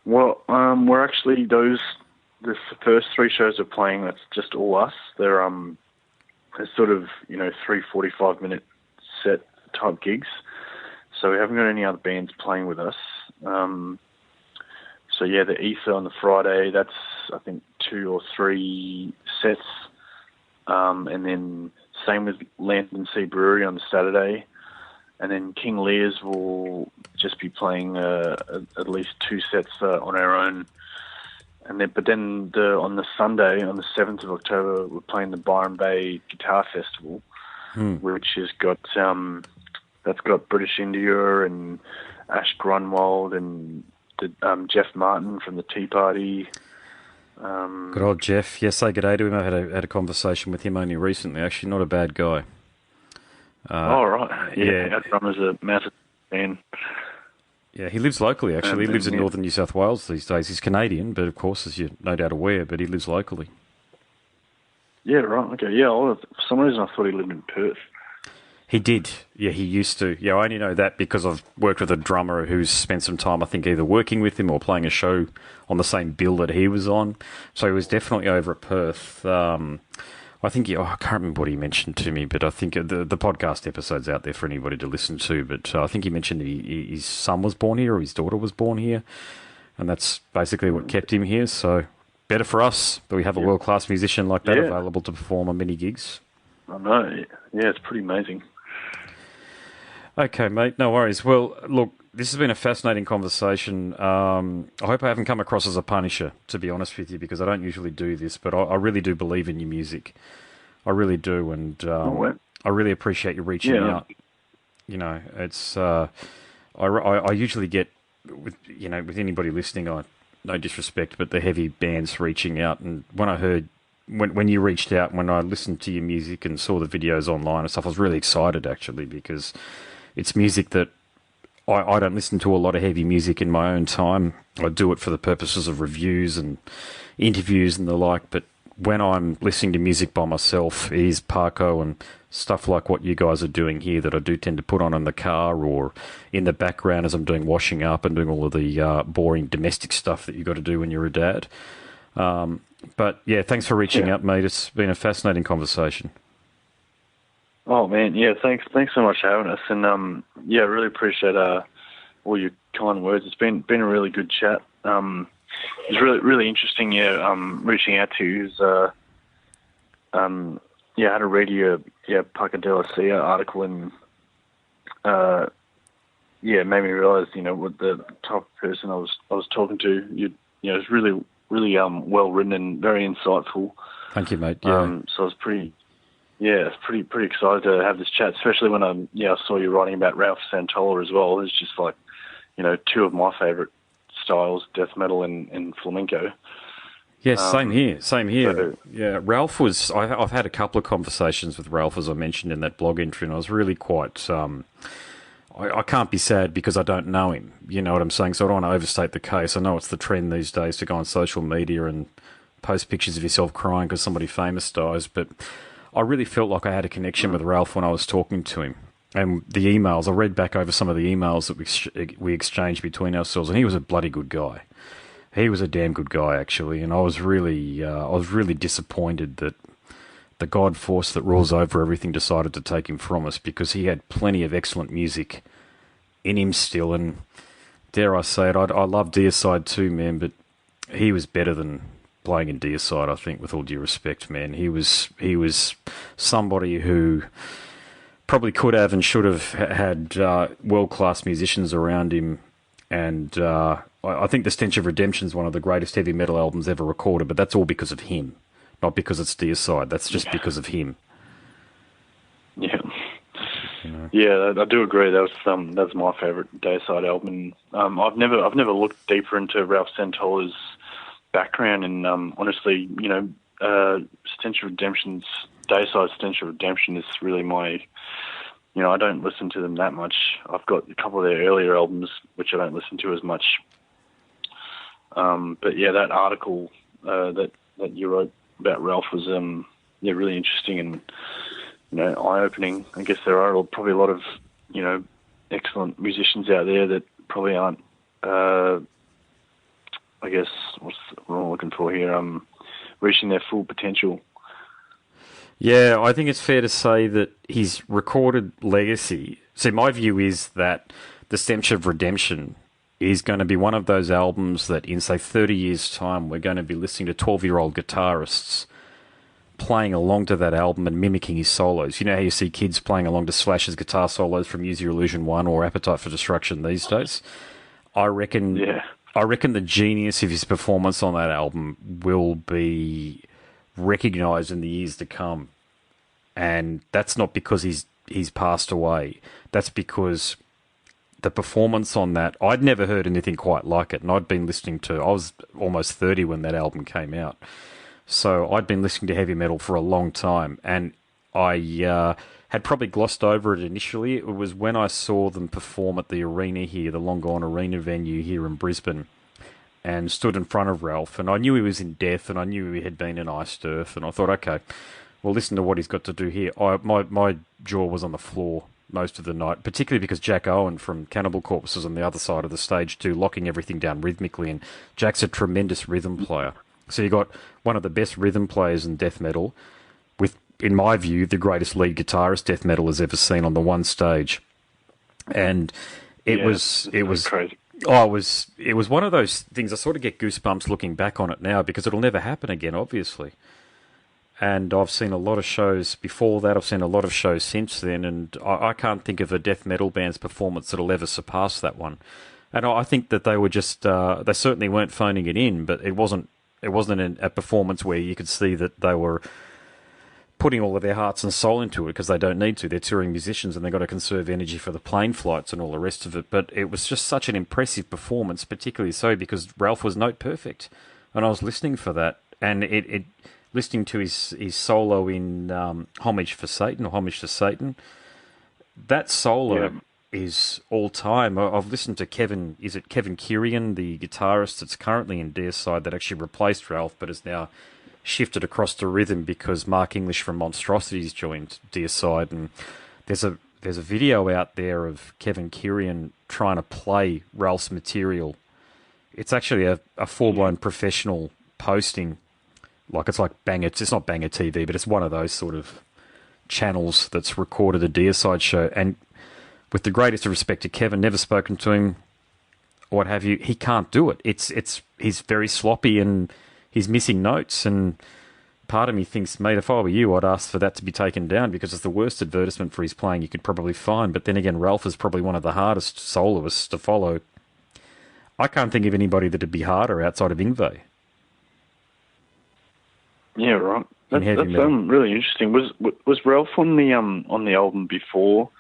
Well, we're actually the first 3 shows we're playing. That's just all us. They're sort of 3 45-minute set type gigs. So we haven't got any other bands playing with us. So yeah, the Ether on the Friday, that's I think 2 or 3 sets. and then same with Lambton Sea Brewery on the Saturday. And then King Lear's will just be playing at least 2 sets on our own. And then, on the Sunday, on the 7th of October, we're playing the Byron Bay Guitar Festival, which has got that's got British India and Ash Grunwald and Jeff Martin from the Tea Party. Good old Jeff. Yes, say good day to him. I had a conversation with him only recently. Actually, not a bad guy. Right. Yeah. Our drummer's a massive fan. Yeah, he lives locally, actually. He lives in northern New South Wales these days. He's Canadian, but of course, as you're no doubt aware, but he lives locally. Yeah, right. Okay. Yeah, for some reason I thought he lived in Perth. He did. Yeah, he used to. Yeah, I only know that because I've worked with a drummer who's spent some time, I think, either working with him or playing a show on the same bill that he was on. So he was definitely over at Perth. I think I can't remember what he mentioned to me, but I think the podcast episode's out there for anybody to listen to. But I think he mentioned that his son was born here or his daughter was born here, and that's basically what kept him here. So better for us that we have a world-class musician like that available to perform on many gigs. I know. Yeah, it's pretty amazing. Okay, mate, no worries. Well, look, this has been a fascinating conversation. I hope I haven't come across as a punisher, to be honest with you, because I don't usually do this, but I really do believe in your music. I really do, and I really appreciate you reaching out. You know, it's I usually get with anybody listening, no disrespect, but the heavy bands reaching out, and when I heard when you reached out, when I listened to your music and saw the videos online and stuff, I was really excited actually because it's music that I don't listen to a lot of heavy music in my own time. I do it for the purposes of reviews and interviews and the like, but when I'm listening to music by myself, it is Parko and stuff like what you guys are doing here that I do tend to put on in the car or in the background as I'm doing washing up and doing all of the boring domestic stuff that you got to do when you're a dad. But yeah, thanks for reaching out, mate. It's been a fascinating conversation. Oh man, yeah, thanks so much for having us, and I really appreciate all your kind words. It's been a really good chat. It's really interesting. Reaching out to you. I had to read your Paca de la Cia article, and made me realise what the type of person I was talking to. It's really well written and very insightful. Thank you, mate. Yeah. So I was pretty excited to have this chat, especially when I saw you writing about Ralph Santola as well. It's just like, two of my favourite styles, death metal and flamenco. Yes, same here. So, yeah, Ralph was. I've had a couple of conversations with Ralph, as I mentioned in that blog entry, and I was really quite. I can't be sad because I don't know him. You know what I'm saying? So I don't want to overstate the case. I know it's the trend these days to go on social media and post pictures of yourself crying because somebody famous dies, but I really felt like I had a connection with Ralph when I was talking to him. And the emails, I read back over some of the emails that we exchanged between ourselves, and he was a bloody good guy. He was a damn good guy, actually, and I was really disappointed that the God force that rules over everything decided to take him from us, because he had plenty of excellent music in him still, and dare I say it, I love Deicide too, man, but he was better than playing in Deicide, I think, with all due respect, man. He was somebody who probably could have and should have had world-class musicians around him, and I think The Stench of Redemption is one of the greatest heavy metal albums ever recorded, but that's all because of him, not because it's Deicide. That's just because of him. Yeah. Yeah, I do agree. That was my favourite Deicide album. I've never looked deeper into Ralph Santola's background, and honestly, Stench of Redemption's Deicide Stench of Redemption is really my. I don't listen to them that much. I've got a couple of their earlier albums which I don't listen to as much. But yeah, that article that you wrote about Ralph was really interesting and eye-opening. I guess there are probably a lot of excellent musicians out there that probably aren't. I guess what I'm looking for here. Reaching their full potential. Yeah, I think it's fair to say that his recorded legacy. See, my view is that The Stench of Redemption is going to be one of those albums that in, say, 30 years' time, we're going to be listening to 12-year-old guitarists playing along to that album and mimicking his solos. You know how you see kids playing along to Slash's guitar solos from Use Your Illusion 1 or Appetite for Destruction these days? I reckon the genius of his performance on that album will be recognised in the years to come. And that's not because he's passed away. That's because the performance on that, I'd never heard anything quite like it. And I'd been listening to, I was almost 30 when that album came out. So I'd been listening to heavy metal for a long time. And I had probably glossed over it initially. It was when I saw them perform at the arena here, the Long Gone Arena venue here in Brisbane, and stood in front of Ralph. And I knew he was in Death, and I knew he had been in Iced Earth. And I thought, okay, well, listen to what he's got to do here. My jaw was on the floor most of the night, particularly because Jack Owen from Cannibal Corpse was on the other side of the stage too, locking everything down rhythmically. And Jack's a tremendous rhythm player. So you got one of the best rhythm players in death metal with, in my view, the greatest lead guitarist death metal has ever seen on the one stage. And it was crazy. It was one of those things. I sort of get goosebumps looking back on it now because it'll never happen again, obviously. And I've seen a lot of shows before that. I've seen a lot of shows since then, and I can't think of a death metal band's performance that'll ever surpass that one. And I think that they were just, they certainly weren't phoning it in, but it wasn't a performance where you could see that they were putting all of their hearts and soul into it because they don't need to. They're touring musicians and they've got to conserve energy for the plane flights and all the rest of it. But it was just such an impressive performance, particularly so because Ralph was note perfect. And I was listening for that, and it listening to his solo in Homage to Satan, that solo is all time. I've listened to Kevin Kirian, the guitarist that's currently in Deicide that actually replaced Ralph but has now shifted across to rhythm because Mark English from Monstrosities joined Deicide, and there's a video out there of Kevin Kirian trying to play Ralph's material. It's actually a full-blown professional posting. It's not Banger TV, but it's one of those sort of channels that's recorded a Deicide show. And with the greatest of respect to Kevin, never spoken to him, what have you, he can't do it. He's very sloppy and he's missing notes. And part of me thinks, mate, if I were you, I'd ask for that to be taken down because it's the worst advertisement for his playing you could probably find. But then again, Ralph is probably one of the hardest soloists to follow. I can't think of anybody that'd be harder outside of Yngwie. Yeah, right. That's really interesting. Was Ralph on the album before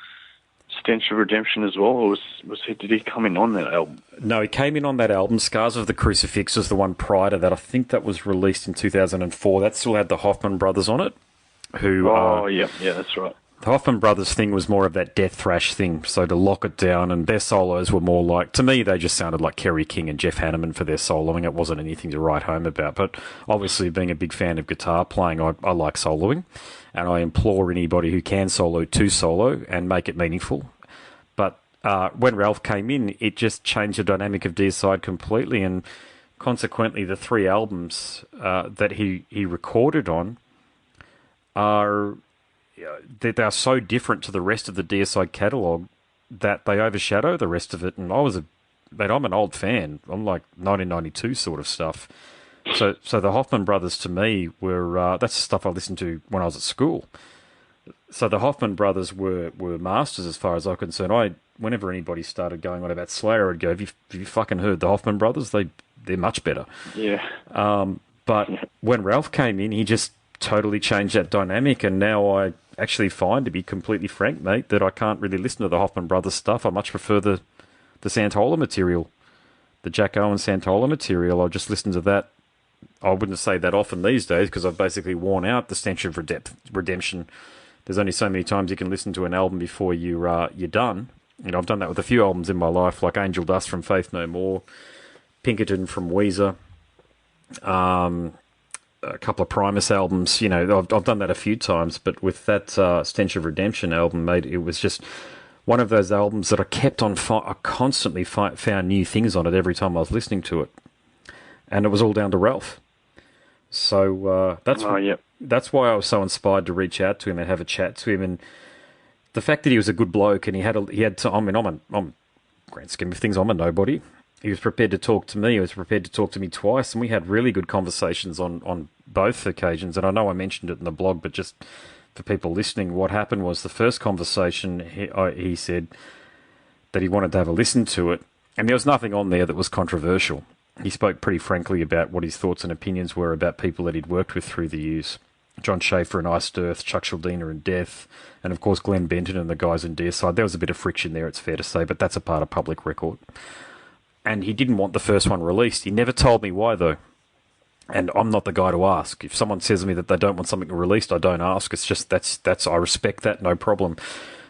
Stench of Redemption as well, or did he come in on that album? No, he came in on that album. Scars of the Crucifix was the one prior to that. I think that was released in 2004. That still had the Hoffman brothers on it. Yeah, that's right. The Hoffman brothers thing was more of that death thrash thing, so to lock it down, and their solos were more like, to me, they just sounded like Kerry King and Jeff Hanneman for their soloing. It wasn't anything to write home about, but obviously being a big fan of guitar playing, I like soloing, and I implore anybody who can solo to solo and make it meaningful. But when Ralph came in, it just changed the dynamic of Deicide completely, and consequently the three albums that he recorded on are... they are so different to the rest of the Deicide catalogue that they overshadow the rest of it. And I'm an old fan. I'm like 1992 sort of stuff. So the Hoffman brothers to me were that's the stuff I listened to when I was at school. So the Hoffman brothers were masters as far as I'm concerned. Whenever anybody started going on about Slayer, I'd go, have you fucking heard the Hoffman brothers? They're much better. Yeah. But when Ralph came in, he just totally changed that dynamic, and now I actually find, to be completely frank, mate, that I can't really listen to the Hoffman brothers stuff. I much prefer the Santola material, the Jack Owen Santola material. I just listen to that. I wouldn't say that often these days because I've basically worn out the Stench of Redemption. There's only so many times you can listen to an album before you're done. You know, I've done that with a few albums in my life, like Angel Dust from Faith No More, Pinkerton from Weezer, a couple of Primus albums. You know, I've done that a few times, but with that Stench of Redemption album, mate, it was just one of those albums that I kept on. I constantly found new things on it every time I was listening to it, and it was all down to Ralph. So that's why I was so inspired to reach out to him and have a chat to him, and the fact that he was a good bloke and he had. I'm grand scheme of things, I'm a nobody. He was prepared to talk to me. He was prepared to talk to me twice, and we had really good conversations on both occasions. And I know I mentioned it in the blog, but just for people listening, what happened was the first conversation, he said that he wanted to have a listen to it, and there was nothing on there that was controversial. He spoke pretty frankly about what his thoughts and opinions were about people that he'd worked with through the years. John Schaefer and Iced Earth, Chuck Schuldiner and Death, and of course Glenn Benton and the guys in Deerside. There was a bit of friction there, it's fair to say, but that's a part of public record. And he didn't want the first one released. He never told me why, though. And I'm not the guy to ask. If someone says to me that they don't want something released, I don't ask. It's just, I respect that, no problem.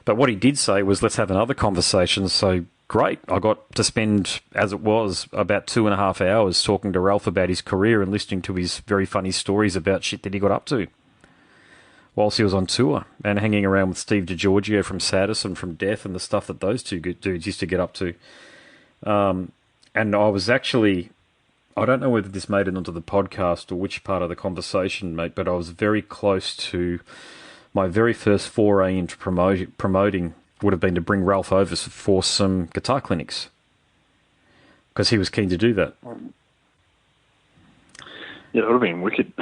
But what he did say was, let's have another conversation. So great. I got to spend, as it was, about 2.5 hours talking to Ralph about his career and listening to his very funny stories about shit that he got up to whilst he was on tour, and hanging around with Steve DiGiorgio from Saddis and from Death and the stuff that those two dudes used to get up to. And I was actually, I don't know whether this made it onto the podcast or which part of the conversation, mate, but I was very close to my very first foray into promoting would have been to bring Ralph over for some guitar clinics, because he was keen to do that. Yeah, it would have been wicked.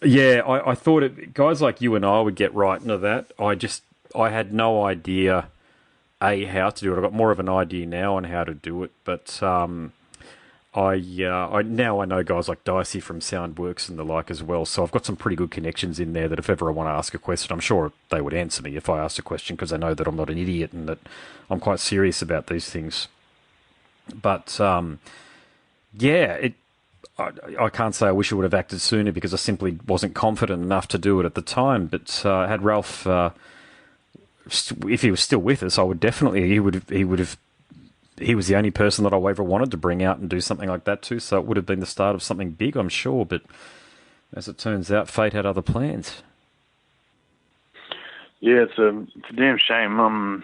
Yeah, I thought guys like you and I would get right into that. I had no idea, how to do it. I've got more of an idea now on how to do it, but I now I know guys like Dicey from Soundworks and the like as well, so I've got some pretty good connections in there that if ever I want to ask a question, I'm sure they would answer me if I asked a question, because they know that I'm not an idiot and that I'm quite serious about these things. But, I can't say I wish I would have acted sooner, because I simply wasn't confident enough to do it at the time. But had Ralph, if he was still with us, I would definitely, he was the only person that I ever wanted to bring out and do something like that to. So it would have been the start of something big, I'm sure. But as it turns out, fate had other plans. Yeah, it's a damn shame. I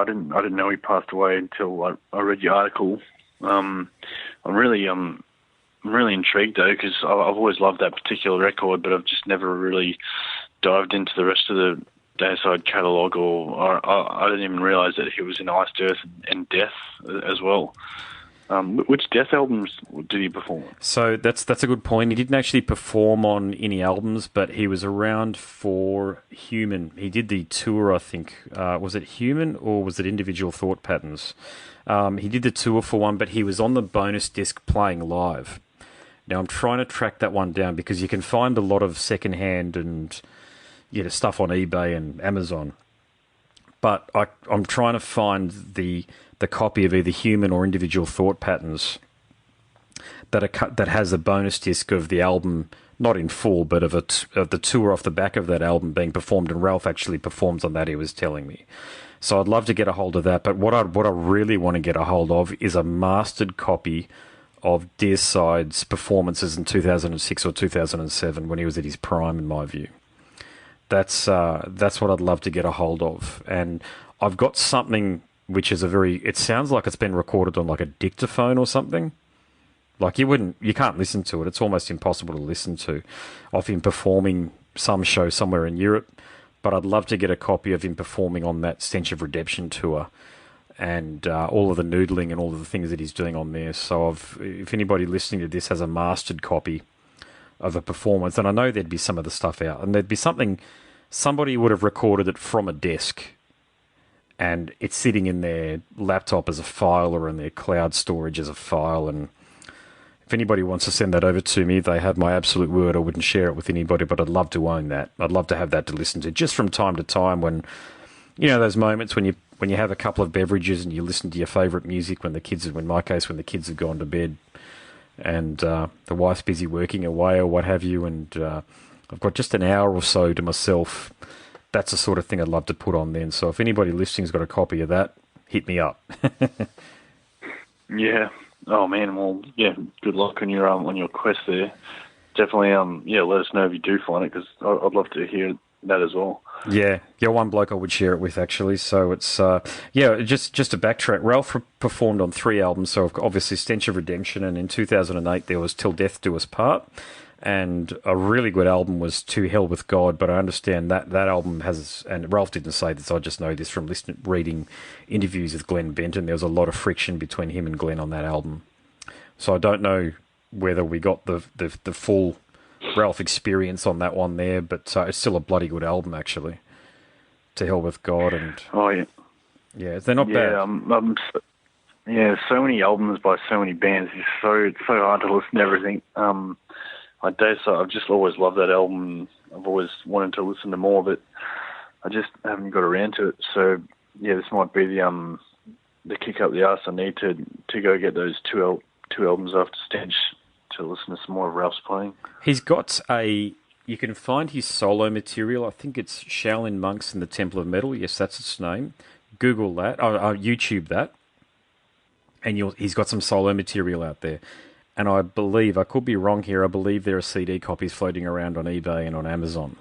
didn't know he passed away until I read your article. I'm really intrigued though, because I've always loved that particular record, but I've just never really dived into the rest of the Dayside catalogue, or I didn't even realise that he was in Iced Earth and Death as well. Which Death albums did he perform on? So that's a good point. He didn't actually perform on any albums, but he was around for Human. He did the tour, I think. Was it Human or was it Individual Thought Patterns? He did the tour for one, but he was on the bonus disc playing live. Now, I'm trying to track that one down, because you can find a lot of secondhand and stuff on eBay and Amazon. But I'm trying to find the copy of either Human or Individual Thought Patterns that has a bonus disc of the album, not in full, but of the tour off the back of that album being performed, and Ralph actually performs on that, he was telling me. So I'd love to get a hold of that, but what I really want to get a hold of is a mastered copy of Deerside's performances in 2006 or 2007, when he was at his prime, in my view. That's what I'd love to get a hold of. And I've got something which is it sounds like it's been recorded on like a dictaphone or something. Like you can't listen to it. It's almost impossible to listen to, of him performing some show somewhere in Europe. But I'd love to get a copy of him performing on that Stench of Redemption tour, and all of the noodling and all of the things that he's doing on there. So if anybody listening to this has a mastered copy of a performance, and I know there'd be some of the stuff out, and there'd be somebody would have recorded it from a desk, and it's sitting in their laptop as a file or in their cloud storage as a file. And if anybody wants to send that over to me, they have my absolute word. I wouldn't share it with anybody, but I'd love to own that. I'd love to have that to listen to, just from time to time, when, those moments when you have a couple of beverages and you listen to your favourite music when the kids have gone to bed, and the wife's busy working away or what have you, and I've got just an hour or so to myself. That's the sort of thing I'd love to put on then. So if anybody listening's got a copy of that, hit me up. Yeah. Oh man. Well, yeah. Good luck on your quest there. Definitely. Let us know if you do find it, because I'd love to hear that as well. Yeah, one bloke I would share it with, actually. So it's just to backtrack. Ralph performed on 3 albums. So obviously Stench of Redemption, and in 2008 there was Till Death Do Us Part. And a really good album was To Hell With God, but I understand that album has, and Ralph didn't say this, I just know this from reading interviews with Glenn Benton, there was a lot of friction between him and Glenn on that album. So I don't know whether we got the full Ralph experience on that one there, but it's still a bloody good album, actually. To Hell with God and... Oh, yeah. Yeah, they're not bad. Yeah, so many albums by so many bands. It's so hard to listen to everything. I dare say I've just always loved that album. I've always wanted to listen to more, but I just haven't got around to it. So, yeah, this might be the kick up the arse I need to go get those two albums after Stench to listen to some more of Ralph's playing. He's got you can find his solo material. I think it's Shaolin Monks in the Temple of Metal. Yes, that's its name. Google that. YouTube that. And he's got some solo material out there. And I believe, I could be wrong here, I believe there are CD copies floating around on eBay and on Amazon,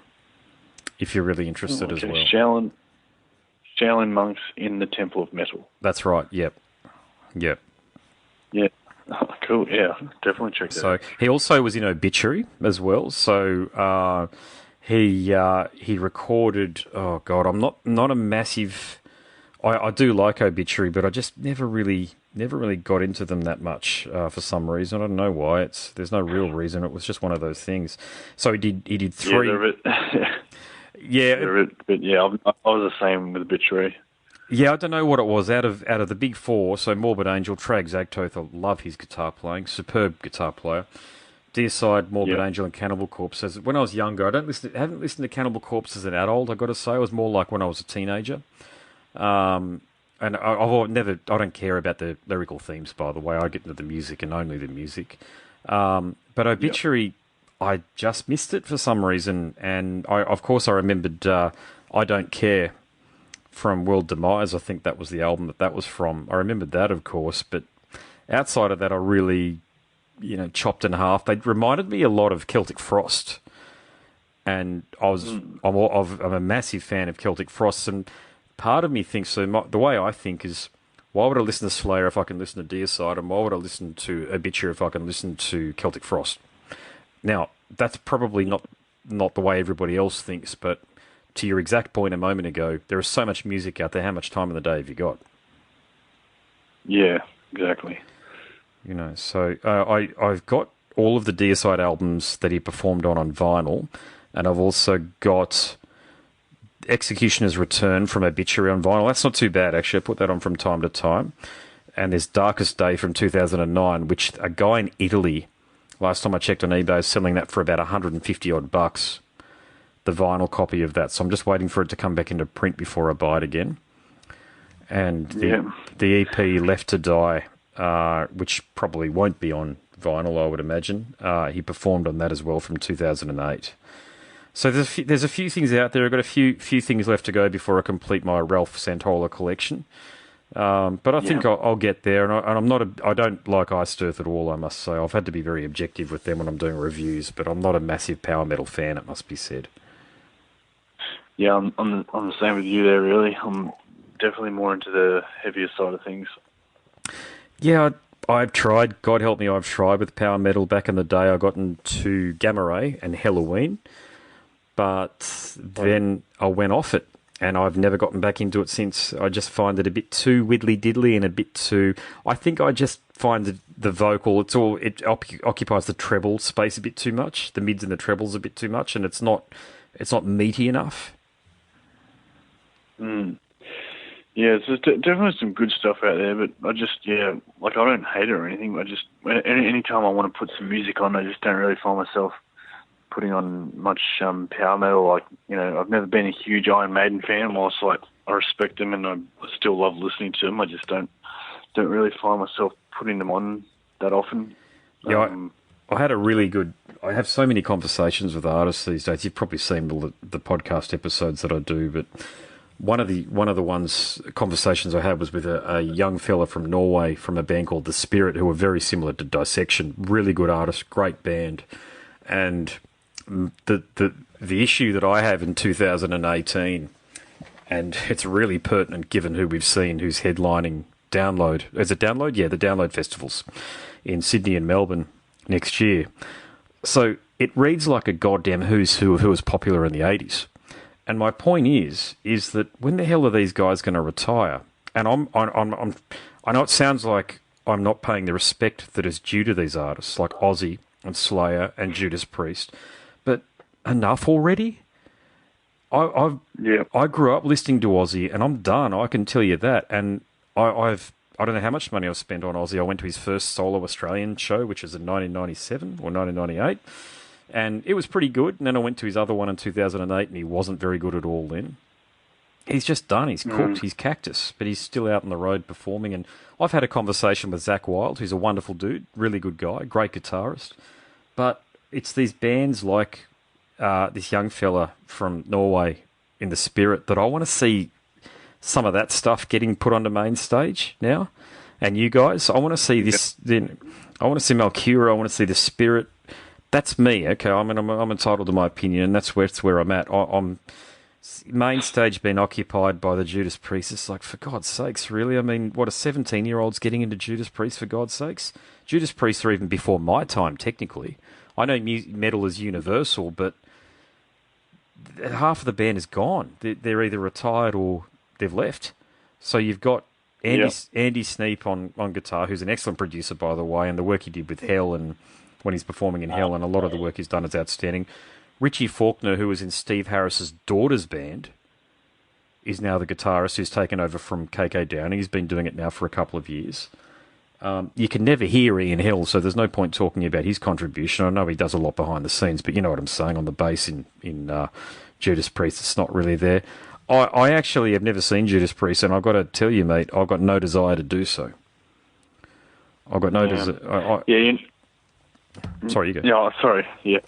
if you're really interested as well. Shaolin Monks in the Temple of Metal. That's right, yep. Yeah. Oh, cool, yeah, definitely check that out. So he also was in Obituary as well. So he recorded, oh God, I'm not a massive... I do like Obituary, but I just never really got into them that much for some reason. I don't know why. There's no real reason. It was just one of those things. So he did three. Yeah, but yeah, I was the same with Obituary. Yeah, I don't know what it was. Out of the big four, so Morbid Angel, Trag Zagtoth, I love his guitar playing, superb guitar player. Deicide, Morbid Angel, and Cannibal Corpse. When I was younger, I haven't listened to Cannibal Corpse as an adult. I got to say, it was more like when I was a teenager. And I don't care about the lyrical themes, by the way. I get into the music and only the music. But Obituary, I just missed it for some reason. And I remembered I Don't Care from World Demise. I think that was the album that was from. I remembered that, of course. But outside of that, I really, chopped in half. They reminded me a lot of Celtic Frost. And I'm a massive fan of Celtic Frost. And part of me thinks, the way I think is, why would I listen to Slayer if I can listen to Deicide, and why would I listen to Obituary if I can listen to Celtic Frost? Now, that's probably not the way everybody else thinks, but to your exact point a moment ago, there is so much music out there. How much time in the day have you got? Yeah, exactly. So I've got all of the Deicide albums that he performed on vinyl, and I've also got Executioner's Return from Obituary on vinyl. That's not too bad, actually. I put that on from time to time. And there's Darkest Day from 2009, which a guy in Italy, last time I checked on eBay, is selling that for about 150 odd bucks, the vinyl copy of that. So I'm just waiting for it to come back into print before I buy it again. And the EP Left to Die, which probably won't be on vinyl, I would imagine. He performed on that as well from 2008. So there's a few things out there. I've got a few things left to go before I complete my Ralph Santola collection. But I think I'll get there. And I don't like Iced Earth at all, I must say. I've had to be very objective with them when I'm doing reviews, but I'm not a massive power metal fan, it must be said. Yeah, I'm the same with you there, really. I'm definitely more into the heavier side of things. Yeah, I've tried. God help me, I've tried with power metal. Back in the day, I got into Gamma Ray and Halloween. But then I went off it, and I've never gotten back into it since. I just find it a bit too widdly-diddly and a bit too... I think I just find the vocal, it occupies the treble space a bit too much, the mids and the trebles a bit too much, and it's not meaty enough. Yeah, there's definitely some good stuff out there, but I just, I don't hate it or anything. I just, any time I want to put some music on, I just don't really find myself putting on much power metal. I've never been a huge Iron Maiden fan. Whilst I respect them and I still love listening to them, I just don't really find myself putting them on that often. Yeah, I had a really good... I have so many conversations with artists these days. You've probably seen all the podcast episodes that I do, but one of the conversations I had was with a young fella from Norway from a band called The Spirit, who were very similar to Dissection. Really good artist, great band, and the issue that I have in 2018, and it's really pertinent given who we've seen, who's headlining Download. Is it Download? Yeah, the Download festivals in Sydney and Melbourne next year. So it reads like a goddamn who's who was popular in the 80s. And my point is that when the hell are these guys going to retire? And I know it sounds like I'm not paying the respect that is due to these artists like Ozzy and Slayer and Judas Priest. But enough already? I grew up listening to Ozzy, and I'm done. I can tell you that. And I don't know how much money I've spent on Ozzy. I went to his first solo Australian show, which was in 1997 or 1998, and it was pretty good. And then I went to his other one in 2008, and he wasn't very good at all then. He's just done. He's cooked. He's cactus, but he's still out on the road performing. And I've had a conversation with Zach Wilde, who's a wonderful dude, really good guy, great guitarist. But it's these bands like this young fella from Norway in the Spirit that I want to see some of that stuff getting put on the main stage now. And you guys, I want to see this. Then I want to see Malcura. I want to see the Spirit. That's me. Okay, I'm entitled to my opinion, and that's where I'm at. I'm main stage being occupied by the Judas Priest. It's like, for God's sakes, really? I mean, what, a 17-year-old's getting into Judas Priest, for God's sakes? Judas Priest are even before my time, technically. I know metal is universal, but half of the band is gone. They're either retired or they've left. So you've got Andy Sneap on guitar, who's an excellent producer, by the way, and the work he did with Hell and when he's performing in Hell, and a lot of the work he's done is outstanding. Richie Faulkner, who was in Steve Harris's daughter's band, is now the guitarist who's taken over from KK Downing. He's been doing it now for a couple of years. You can never hear Ian Hill, so there's no point talking about his contribution. I know he does a lot behind the scenes, but you know what I'm saying on the bass in Judas Priest, it's not really there. I actually have never seen Judas Priest, and I've got to tell you, mate, I've got no desire to do so. I've got no desire. Sorry, you go. Yeah, sorry. Yeah.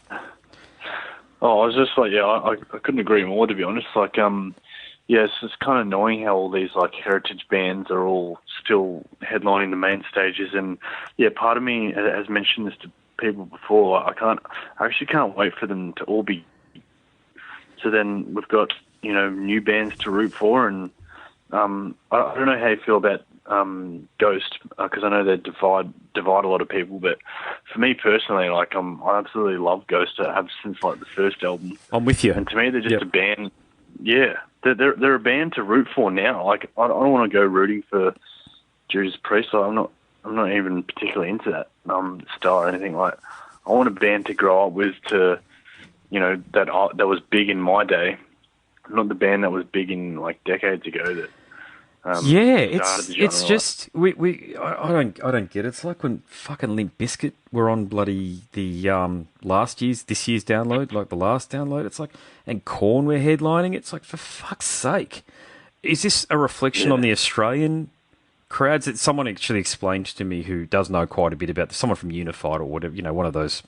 Oh, I was just like, I couldn't agree more, to be honest. Like, it's kind of annoying how all these like heritage bands are all still headlining the main stages, and part of me has mentioned this to people before. I actually can't wait for them to all be. So then we've got new bands to root for, and I don't know how you feel about Ghost, because I know they divide a lot of people, but for me personally, like I absolutely love Ghost. I have since like the first album. I'm with you. And to me, they're just a band. Yeah, they're a band to root for now. Like I don't want to go rooting for Judas Priest. So I'm not even particularly into that style or anything. Like I want a band to grow up with, to that was big in my day, not the band that was big in like decades ago. That it's just I don't get it. It's like when fucking Limp Bizkit were on bloody the this year's download, like the last download. It's like, and Korn were headlining. It's like, for fuck's sake, is this a reflection on the Australian crowds? That someone actually explained to me, who does know quite a bit about this, someone from Unified or whatever, one of those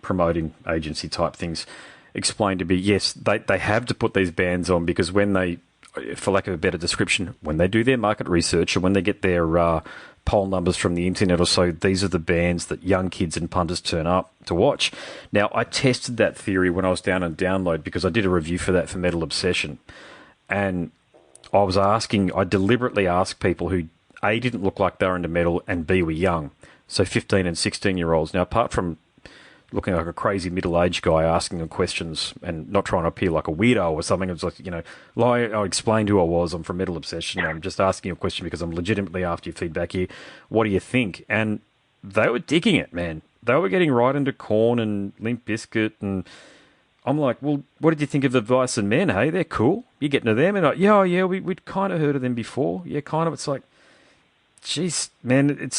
promoting agency type things, explained to me, yes, they have to put these bands on because when they, for lack of a better description, when they do their market research or when they get their poll numbers from the internet or so, these are the bands that young kids and punters turn up to watch. Now, I tested that theory when I was down on Download because I did a review for that for Metal Obsession. And I deliberately asked people who, A, didn't look like they were into metal, and B, were young. So 15 and 16-year-olds. Now, apart from looking like a crazy middle-aged guy asking them questions and not trying to appear like a weirdo or something. It's like, I explained who I was. I'm from Metal Obsession. I'm just asking you a question because I'm legitimately after your feedback here. What do you think? And they were digging it, man. They were getting right into Korn and Limp Bizkit, and I'm like, well, what did you think of the Vice and Men? Hey, they're cool. You getting to them? And like, we'd kind of heard of them before. Yeah, kind of. It's like, jeez, man,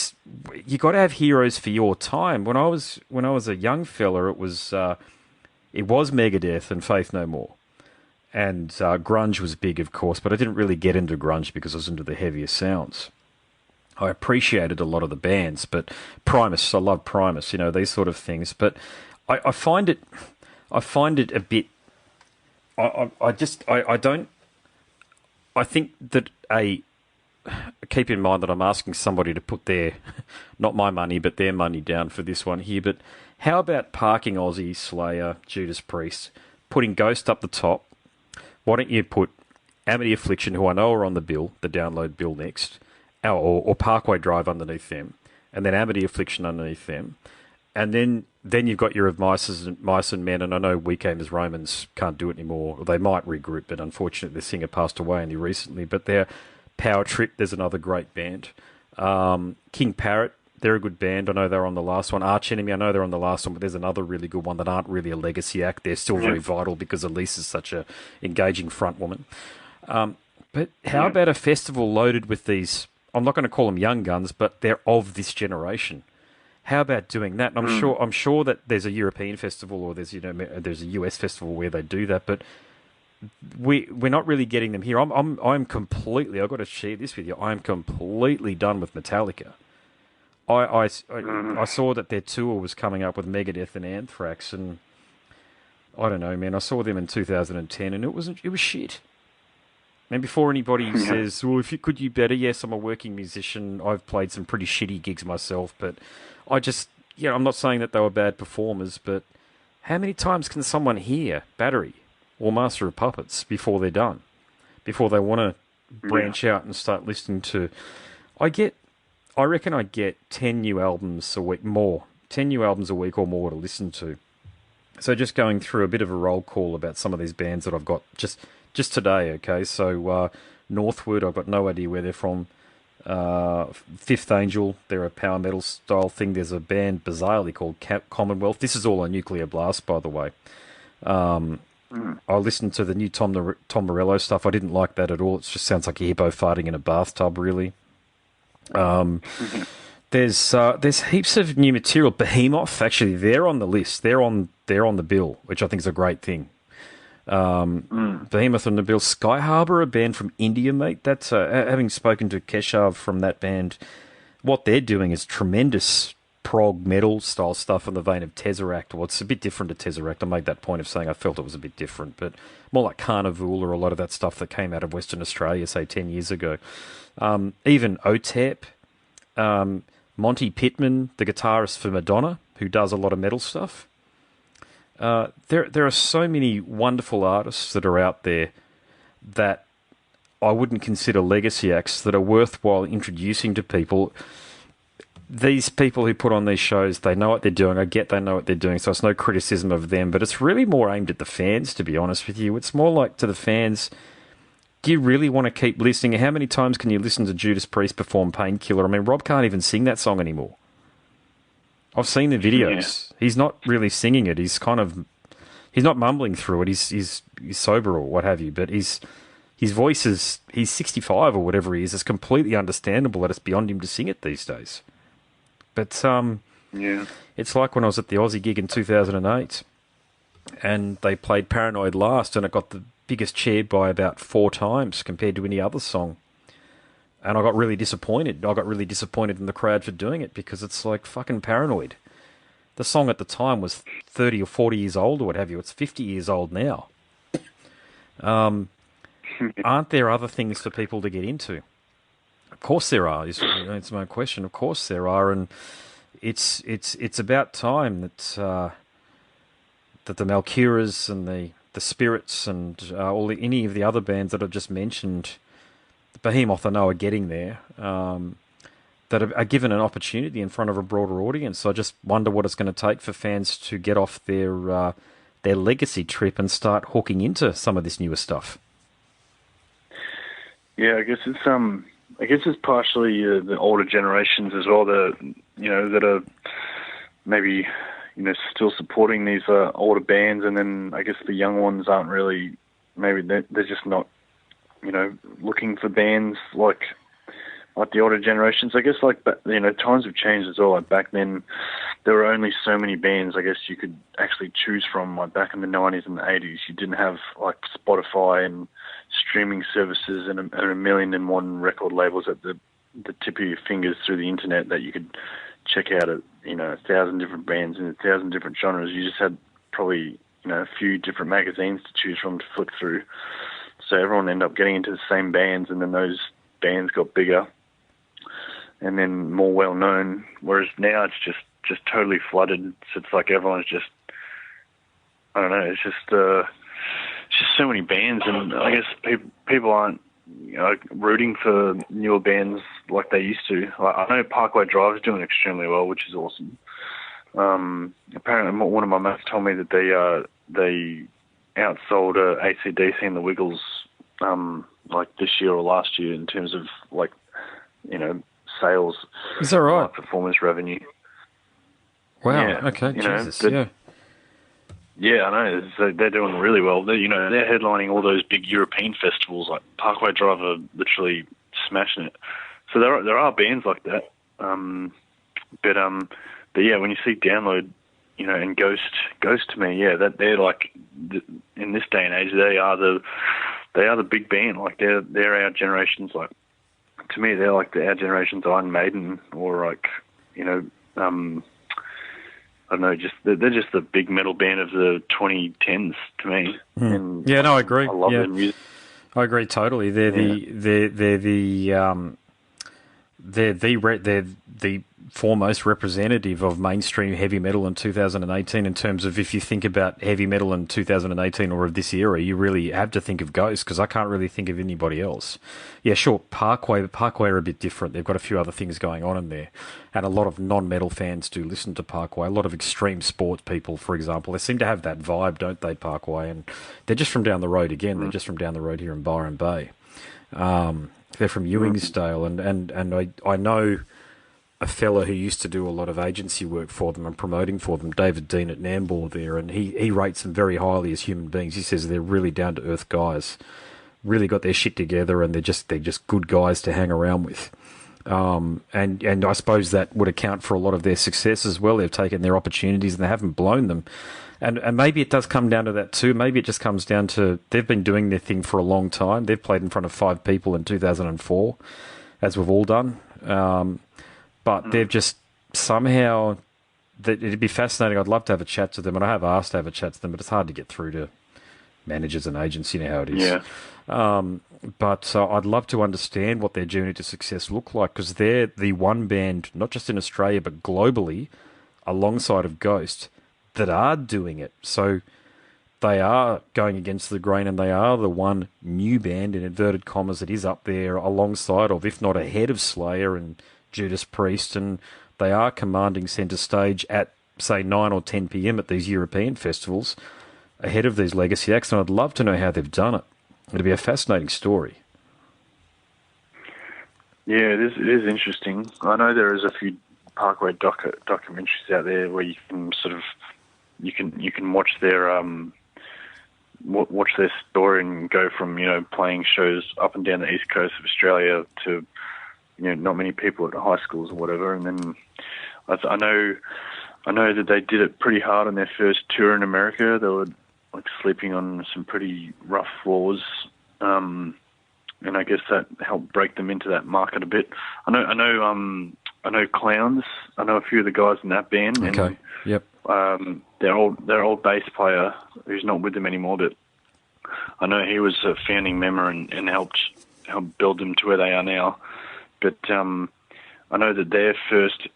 you got to have heroes for your time. When I was a young fella, it was Megadeth and Faith No More, and grunge was big, of course. But I didn't really get into grunge because I was into the heavier sounds. I appreciated a lot of the bands, but Primus, I love Primus, these sort of things. But I find it a bit. I think that keep in mind that I'm asking somebody to put not my money, but their money down for this one here. But how about parking Ozzy, Slayer, Judas Priest, putting Ghost up the top? Why don't you put Amity Affliction, who I know are on the bill, the download bill next, or Parkway Drive underneath them, and then Amity Affliction underneath them, and then you've got your of Mice and Men, and I know We Came as Romans can't do it anymore. Or they might regroup, but unfortunately the singer passed away only recently. But they're Power Trip, there's another great band. King Parrot, they're a good band. I know they're on the last one. Arch Enemy, I know they're on the last one, but there's another really good one that aren't really a legacy act. They're still very vital because Elise is such a engaging front woman. But how about a festival loaded with these, I'm not going to call them young guns, but they're of this generation. How about doing that? And I'm sure that there's a European festival or there's a US festival where they do that, but we're not really getting them here. I'm completely, I've got to share this with you, I'm completely done with Metallica. I saw that their tour was coming up with Megadeth and Anthrax, and I don't know, man. I saw them in 2010, and it was shit. And before anybody says, "Well, if you could, you better," yes, I'm a working musician. I've played some pretty shitty gigs myself, but I just, I'm not saying that they were bad performers, but how many times can someone hear Battery or Master of Puppets before they're done? Before they want to branch out and start listening to, I reckon I get 10 new albums a week more, 10 new albums a week or more to listen to. So just going through a bit of a roll call about some of these bands that I've got just today, okay? So Northwood, I've got no idea where they're from. Fifth Angel, they're a power metal style thing. There's a band bizarrely called Commonwealth. This is all a Nuclear Blast, by the way. I listened to the new Tom Morello stuff. I didn't like that at all. It just sounds like a hippo farting in a bathtub, really. There's heaps of new material. Behemoth, actually, they're on the list. They're on the bill, which I think is a great thing. Behemoth on the bill. Sky Harbor, a band from India, mate. That's having spoken to Keshav from that band, what they're doing is tremendous prog metal style stuff in the vein of Tesseract. Well, it's a bit different to Tesseract. I made that point of saying I felt it was a bit different, but more like Carnival or a lot of that stuff that came out of Western Australia, say 10 years ago. Even OTEP, Monty Pittman, the guitarist for Madonna, who does a lot of metal stuff. There are so many wonderful artists that are out there that I wouldn't consider legacy acts that are worthwhile introducing to people. These people who put on these shows, they know what they're doing. I get they know what they're doing, so it's no criticism of them, but it's really more aimed at the fans, to be honest with you. It's more like to the fans, do you really want to keep listening? How many times can you listen to Judas Priest perform Painkiller? I mean, Rob can't even sing that song anymore. I've seen the videos. Yeah. He's not really singing it. He's not mumbling through it. He's sober or what have you, but his voice is, he's 65 or whatever he is. It's completely understandable that it's beyond him to sing it these days. But it's like when I was at the Aussie gig in 2008 and they played Paranoid last and it got the biggest cheer by about 4 times compared to any other song. And I got really disappointed. I got really disappointed in the crowd for doing it because it's like fucking Paranoid. The song at the time was 30 or 40 years old or what have you. It's 50 years old now. Aren't there other things for people to get into? Of course there are. It's my question. Of course there are, and it's about time that the Malcuras and the Spirits and any of the other bands that I've just mentioned, the Behemoth I know are getting there, that are given an opportunity in front of a broader audience. I just wonder what it's going to take for fans to get off their legacy trip and start hooking into some of this newer stuff. Yeah, I guess it's partially the older generations as well that are maybe still supporting these older bands, and then I guess the young ones aren't really, maybe they're just not looking for bands like the older generations. I guess times have changed as well. Like back then, there were only so many bands I guess you could actually choose from. Like back in the 90s and the 80s, you didn't have like Spotify and streaming services and a million and one record labels at the tip of your fingers through the internet that you could check out 1,000 different bands in 1,000 different genres. You just had probably a few different magazines to choose from to flick through. So everyone ended up getting into the same bands, and then those bands got bigger and then more well known. Whereas now it's just totally flooded. So it's like everyone's just, I don't know. It's just so many bands, and I guess people aren't rooting for newer bands like they used to. Like, I know Parkway Drive is doing extremely well, which is awesome. Apparently, one of my mates told me that they outsold AC/DC and the Wiggles like this year or last year in terms of sales. Is that right? Live performance revenue. Wow. Yeah, Okay. Jesus. but, Yeah. Yeah, I know. So they're doing really well. They're headlining all those big European festivals, like Parkway Drive are literally smashing it. So there are bands like that. But yeah, when you see Download, and Ghost to me, yeah, that they're like in this day and age, they are the big band. Like they're our generation's, like, to me, they're like our generation's Iron Maiden, or like, I don't know, they're just the big metal band of the 2010s to me. And Yeah, no, I agree. I love their music. I agree totally. They're the foremost representative of mainstream heavy metal in 2018. In terms of, if you think about heavy metal in 2018 or of this era, you really have to think of Ghost, because I can't really think of anybody else. Yeah, sure, Parkway, but Parkway are a bit different. They've got a few other things going on in there, and a lot of non-metal fans do listen to Parkway. A lot of extreme sports people, for example, they seem to have that vibe, don't they, Parkway? And they're just from down the road again. They're just from down the road here in Byron Bay. They're from Ewingsdale, and I know a fella who used to do a lot of agency work for them and promoting for them, David Dean at Nambour there, and he rates them very highly as human beings. He says they're really down-to-earth guys, really got their shit together, and they're just good guys to hang around with. And I suppose that would account for a lot of their success as well. They've taken their opportunities and they haven't blown them. And maybe it does come down to that too. Maybe it just comes down to they've been doing their thing for a long time. They've played in front of 5 people in 2004, as we've all done. But they've just somehow, it'd be fascinating. I'd love to have a chat to them, and I have asked to have a chat to them, but it's hard to get through to managers and agents. You know how it is. Yeah. But I'd love to understand what their journey to success look like, because they're the one band, not just in Australia, but globally, alongside of Ghost, that are doing it. So they are going against the grain, and they are the one new band, in inverted commas, that is up there alongside of, if not ahead of, Slayer and Judas Priest, and they are commanding centre stage at, say, 9 or 10 p.m. at these European festivals, ahead of these legacy acts, and I'd love to know how they've done it. It'd be a fascinating story. Yeah, it is interesting. I know there is a few Parkway documentaries out there where you can sort of you can watch their story and go from playing shows up and down the east coast of Australia to not many people at high schools or whatever, and then I know that they did it pretty hard on their first tour in America. They were like sleeping on some pretty rough floors, and I guess that helped break them into that market a bit. I know Clowns. I know a few of the guys in that band. Okay. And, yep. Their old bass player, who's not with them anymore, but I know he was a founding member and helped build them to where they are now. But I know that their first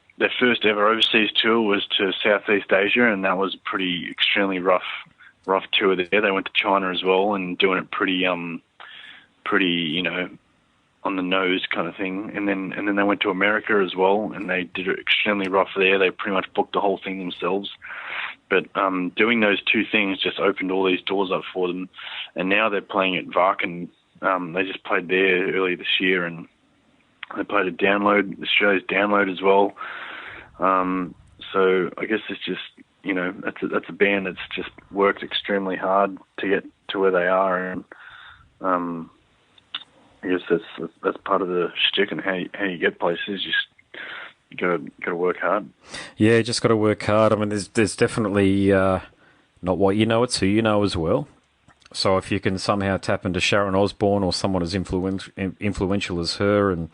ever overseas tour was to Southeast Asia, and that was a pretty extremely rough tour there. They went to China as well, and doing it pretty on the nose kind of thing. And then they went to America as well, and they did it extremely rough there. They pretty much booked the whole thing themselves. But doing those two things just opened all these doors up for them. And now they're playing at Varken. They just played there earlier this year, and they played at Download, Australia's Download as well. So I guess it's just, that's a band that's just worked extremely hard to get to where they are, and I guess that's part of the shtick and how you get places. You gotta work hard. Yeah, just got to work hard. I mean, there's definitely not what you know, it's who you know as well. So if you can somehow tap into Sharon Osbourne or someone as influential as her, and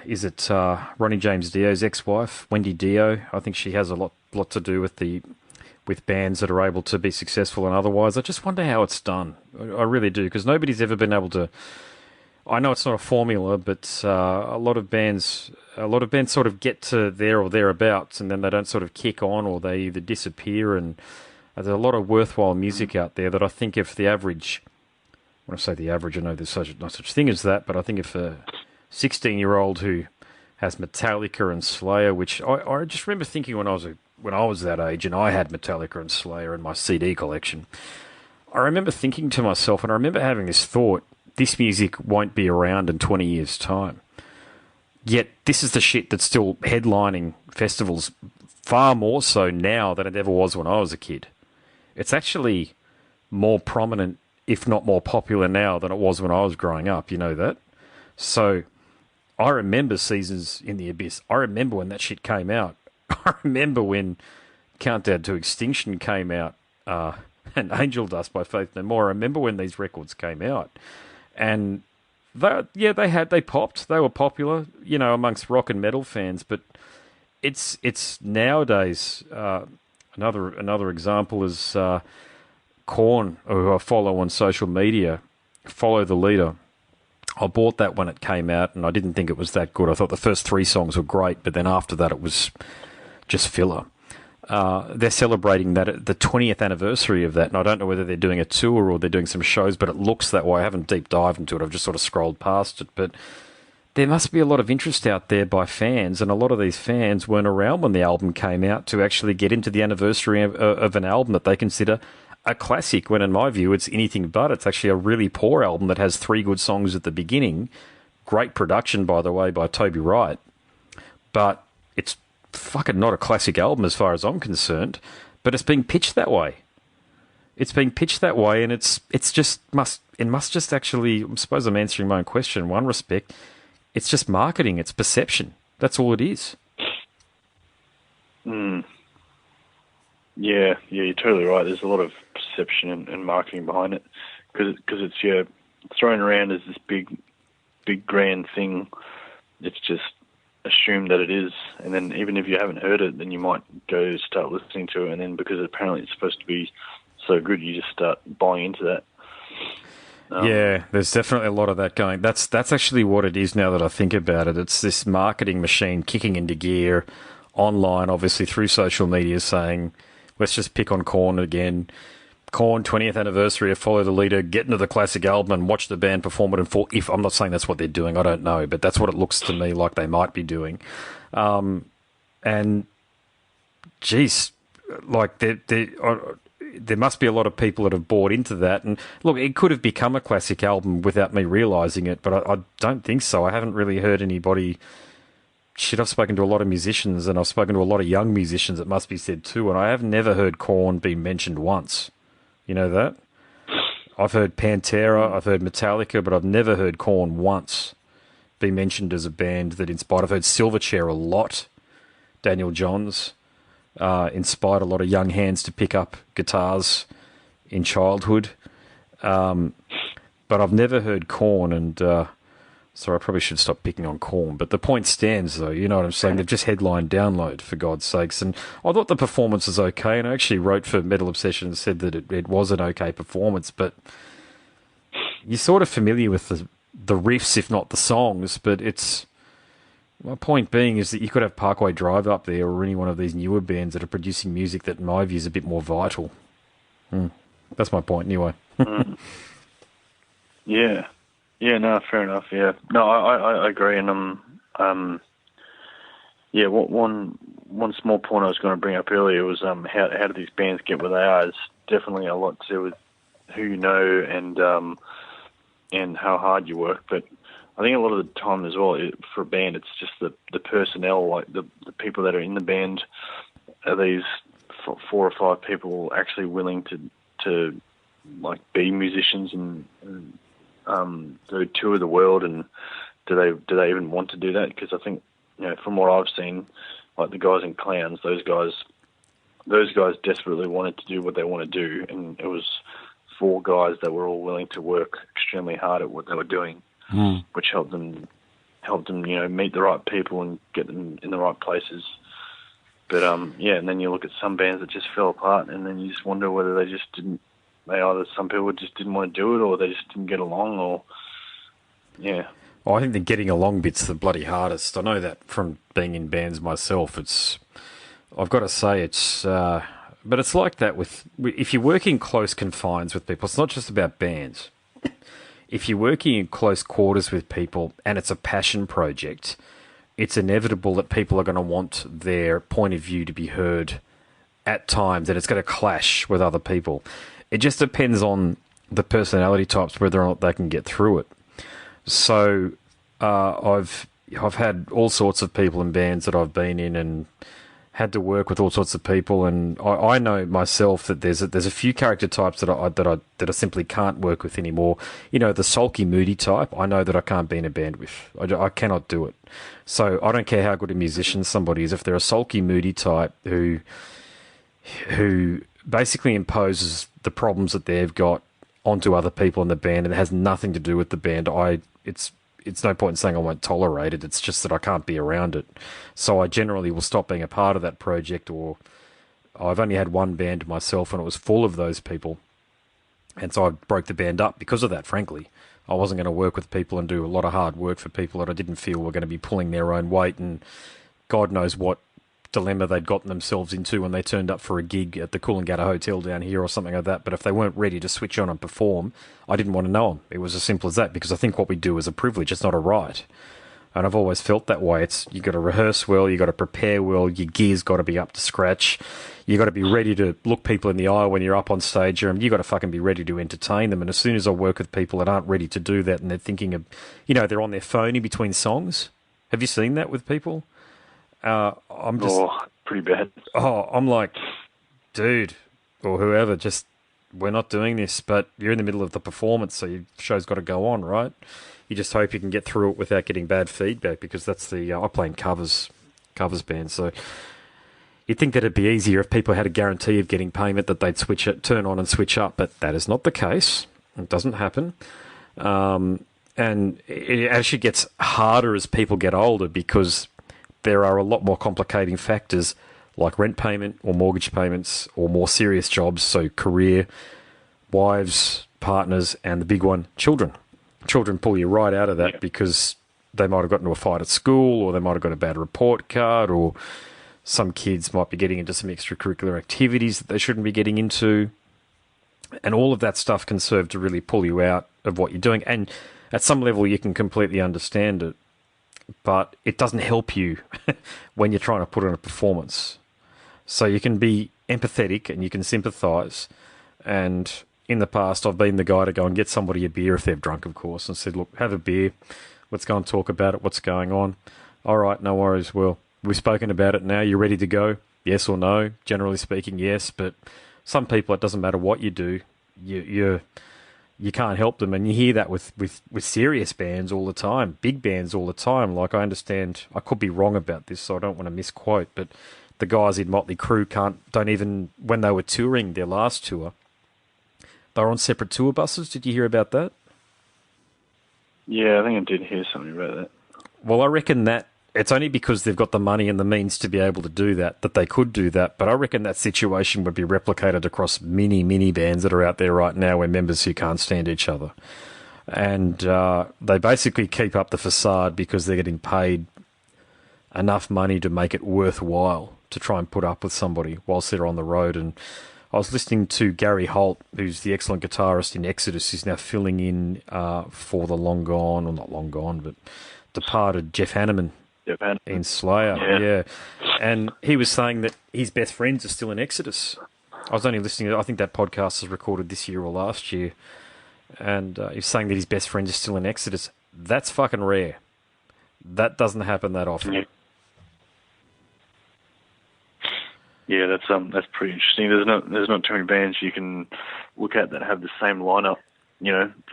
is it Ronnie James Dio's ex-wife, Wendy Dio? I think she has a lot to do with bands that are able to be successful and otherwise. I just wonder how it's done. I really do, because nobody's ever been able to. I know it's not a formula, but a lot of bands sort of get to there or thereabouts, and then they don't sort of kick on, or they either disappear. And there's a lot of worthwhile music out there that I think if the average, when I say the average, I know there's no such thing as that, but I think if a 16-year-old who has Metallica and Slayer, which I just remember thinking when I was that age and I had Metallica and Slayer in my CD collection, I remember thinking to myself, and I remember having this thought, this music won't be around in 20 years' time. Yet this is the shit that's still headlining festivals far more so now than it ever was when I was a kid. It's actually more prominent, if not more popular now than it was when I was growing up. You know that? So I remember Seasons in the Abyss. I remember when that shit came out. I remember when Countdown to Extinction came out, and Angel Dust by Faith No More. I remember when these records came out. And they popped. They were popular, amongst rock and metal fans. But it's nowadays. Another example is Korn, who I follow on social media. Follow the Leader. I bought that when it came out, and I didn't think it was that good. I thought the first 3 songs were great, but then after that, it was just filler. They're celebrating the 20th anniversary of that, and I don't know whether they're doing a tour or they're doing some shows, but it looks that way. I haven't deep dived into it. I've just sort of scrolled past it, but there must be a lot of interest out there by fans, and a lot of these fans weren't around when the album came out to actually get into the anniversary of an album that they consider a classic, when in my view it's anything but. It's actually a really poor album that has 3 good songs at the beginning. Great production, by the way, by Toby Wright, but it's fucking not a classic album as far as I'm concerned, but it's being pitched that way. It's being pitched that way, and it must just actually, I suppose I'm answering my own question in one respect, it's just marketing, it's perception. That's all it is. Yeah, you're totally right. There's a lot of perception and marketing behind it, because it's thrown around as this big grand thing. It's just assume that it is, and then even if you haven't heard it, then you might go start listening to it, and then because apparently it's supposed to be so good, you just start buying into that. Yeah, there's definitely a lot of that going. That's actually what it is now that I think about it. It's this marketing machine kicking into gear online, obviously through social media, saying, let's just pick on Korn again. Korn 20th anniversary of Follow the Leader, get into the classic album and watch the band perform it in full. If I'm not saying that's what they're doing, I don't know, but that's what it looks to me like they might be doing. And geez, like there must be a lot of people that have bought into that. And look, it could have become a classic album without me realising it, but I don't think so. I haven't really heard anybody. Shit, I've spoken to a lot of musicians, and I've spoken to a lot of young musicians, it must be said too, and I have never heard Korn be mentioned once. You know that? I've heard Pantera, I've heard Metallica, but I've never heard Korn once be mentioned as a band that inspired. I've heard Silverchair a lot. Daniel Johns inspired a lot of young hands to pick up guitars in childhood. But I've never heard Korn, and so I probably should stop picking on Korn. But the point stands, though. You know what I'm saying? They've just headlined Download, for God's sakes. And I thought the performance was okay. And I actually wrote for Metal Obsession and said that it was an okay performance. But you're sort of familiar with the riffs, if not the songs. But it's... My point being is that you could have Parkway Drive up there, or any one of these newer bands that are producing music that, in my view, is a bit more vital. That's my point, anyway. Yeah. Yeah, no, fair enough. Yeah, no, I agree, and yeah, one small point I was going to bring up earlier was how do these bands get where they are? It's definitely a lot to do with who you know and how hard you work. But I think a lot of the time as well, for a band, it's just the personnel, like the people that are in the band. Are these 4 or 5 people actually willing to like be musicians and go tour the world, and do they even want to do that? Because I think, from what I've seen, like the guys in Clowns, those guys desperately wanted to do what they want to do, and it was 4 guys that were all willing to work extremely hard at what they were doing, which helped them meet the right people and get them in the right places. But and then you look at some bands that just fell apart, and then you just wonder whether they just didn't. Some people just didn't want to do it, or they just didn't get along, or yeah. Well, I think the getting along bit's the bloody hardest. I know that from being in bands myself. I've got to say but it's like that if you're working close confines with people. It's not just about bands. If you're working in close quarters with people and it's a passion project, it's inevitable that people are going to want their point of view to be heard at times, and it's going to clash with other people. It just depends on the personality types, whether or not they can get through it. So I've I've had all sorts of people in bands that I've been in and had to work with all sorts of people, and I know myself that there's a few character types that I simply can't work with anymore. You know, the sulky, moody type. I know that I can't be in a band with. I cannot do it. So I don't care how good a musician somebody is. If they're a sulky, moody type who basically imposes the problems that they've got onto other people in the band, and it has nothing to do with the band, it's no point in saying I won't tolerate it. It's just that I can't be around it. So I generally will stop being a part of that project, or I've only had one band myself and it was full of those people. And so I broke the band up because of that, frankly. I wasn't going to work with people and do a lot of hard work for people that I didn't feel were going to be pulling their own weight, and God knows what dilemma they'd gotten themselves into when they turned up for a gig at the Coolangatta Hotel down here or something like that. But if they weren't ready to switch on and perform, I didn't want to know them. It was as simple as that, because I think what we do is a privilege. It's not a right. And I've always felt that way. You got to rehearse well, you got to prepare well, your gear's got to be up to scratch. You got to be ready to look people in the eye when you're up on stage, and you got to fucking be ready to entertain them. And as soon as I work with people that aren't ready to do that, and they're thinking of, they're on their phone in between songs. Have you seen that with people? I'm just pretty bad. I'm like, dude, or whoever, just we're not doing this. But you're in the middle of the performance, so your show's got to go on, right? You just hope you can get through it without getting bad feedback, because that's the I play in covers bands, so you'd think that it'd be easier if people had a guarantee of getting payment, that they'd turn on and switch up, but that is not the case. It doesn't happen. And it actually gets harder as people get older, because there are a lot more complicating factors like rent payment or mortgage payments or more serious jobs, so career, wives, partners, and the big one, children. Children pull you right out of that, because they might have gotten into a fight at school, or they might have got a bad report card, or some kids might be getting into some extracurricular activities that they shouldn't be getting into. And all of that stuff can serve to really pull you out of what you're doing. And at some level, you can completely understand it, but it doesn't help you when you're trying to put on a performance. So you can be empathetic and you can sympathise. And in the past, I've been the guy to go and get somebody a beer if they're drunk, of course, and said, look, have a beer. Let's go and talk about it. What's going on? All right, no worries. Well, we've spoken about it now. You're ready to go? Yes or no? Generally speaking, yes. But some people, it doesn't matter what you do. You can't help them. And you hear that with serious bands all the time, big bands all the time. Like, I understand, I could be wrong about this, so I don't want to misquote, but the guys in Motley Crue don't even, when they were touring their last tour, they were on separate tour buses. Did you hear about that? Yeah, I think I did hear something about that. Well, I reckon that it's only because they've got the money and the means to be able to do that they could do that. But I reckon that situation would be replicated across many bands that are out there right now, where members who can't stand each other. And they basically keep up the facade because they're getting paid enough money to make it worthwhile to try and put up with somebody whilst they're on the road. And I was listening to Gary Holt, who's the excellent guitarist in Exodus. He's now filling in for the long gone, or not long gone, but departed Jeff Hanneman in Slayer. Yeah. And he was saying that his best friends are still in Exodus. I was only listening, I think that podcast was recorded this year or last year, and he was saying that his best friends are still in Exodus. That's fucking rare. That doesn't happen that often. Yeah, that's pretty interesting. There's not too many bands you can look at that have the same lineup,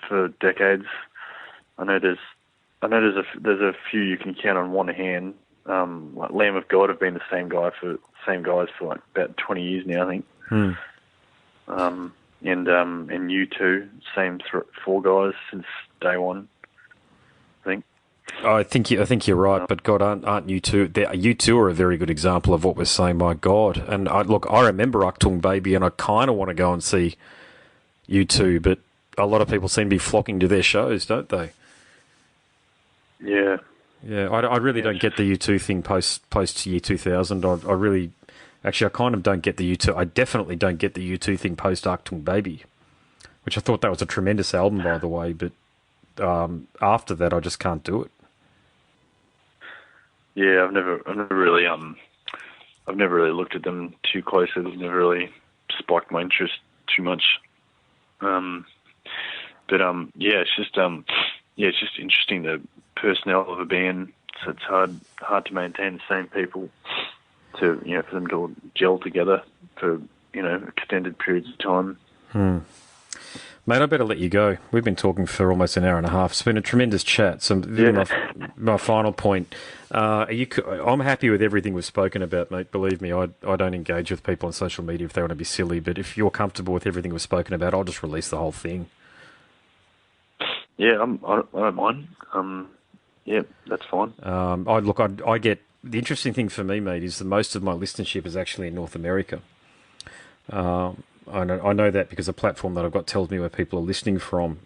for decades. I know there's a few you can count on one hand. Like Lamb of God have been the same guys for like about 20 years now, I think. And U2, same four guys since day one, I think. I think you're right, but God, aren't U2? U2 are a very good example of what we're saying. My God, and I remember Achtung Baby, and I kind of want to go and see U2, but a lot of people seem to be flocking to their shows, don't they? Yeah. I really don't get the U2 thing post year 2000. I kind of don't get the U2. I definitely don't get the U2 thing post Achtung Baby, which I thought that was a tremendous album, by the way. But after that, I just can't do it. Yeah, I've never really looked at them too closely. They've never really sparked my interest too much. It's just interesting, the personnel of a band it's hard to maintain the same people to for them to gel together for extended periods of time. Mate, I better let you go. We've been talking for almost an hour and a half. It's been a tremendous chat. So my final point, I'm happy with everything we've spoken about, mate. Believe me, I don't engage with people on social media if they want to be silly, but if you're comfortable with everything we've spoken about, I'll just release the whole thing. Yeah, I don't mind. Yeah, that's fine. I get... The interesting thing for me, mate, is that most of my listenership is actually in North America. I know that because a platform that I've got tells me where people are listening from.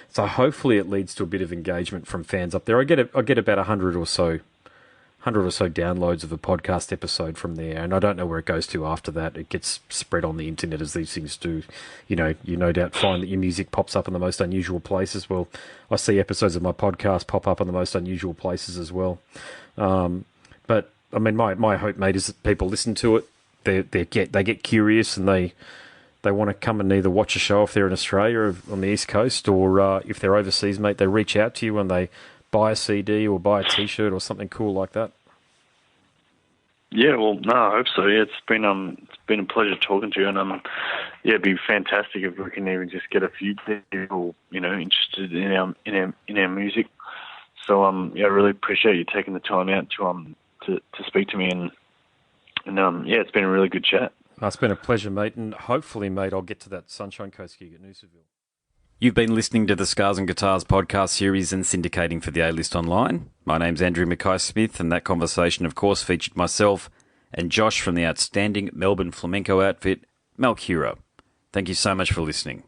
So hopefully it leads to a bit of engagement from fans up there. I get about 100 or so downloads of a podcast episode from there, and I don't know where it goes to after that. It gets spread on the internet as these things do. You no doubt find that your music pops up in the most unusual places. Well, I see episodes of my podcast pop up in the most unusual places as well. But I mean, my hope, mate, is that people listen to it. They get curious and they want to come and either watch a show if they're in Australia or on the East Coast, or if they're overseas, mate, they reach out to you and they buy a CD or buy a T-shirt or something cool like that. Yeah, well, no, I hope so. Yeah, it's been a pleasure talking to you, and it'd be fantastic if we can even just get a few people interested in our music. So I really appreciate you taking the time out to speak to me, and it's been a really good chat. It's been a pleasure, mate, and hopefully, mate, I'll get to that Sunshine Coast gig at Noosaville. You've been listening to the Scars and Guitars podcast series and syndicating for the A-List Online. My name's Andrew Mackay-Smith, and that conversation, of course, featured myself and Josh from the outstanding Melbourne flamenco outfit, Malcura. Thank you so much for listening.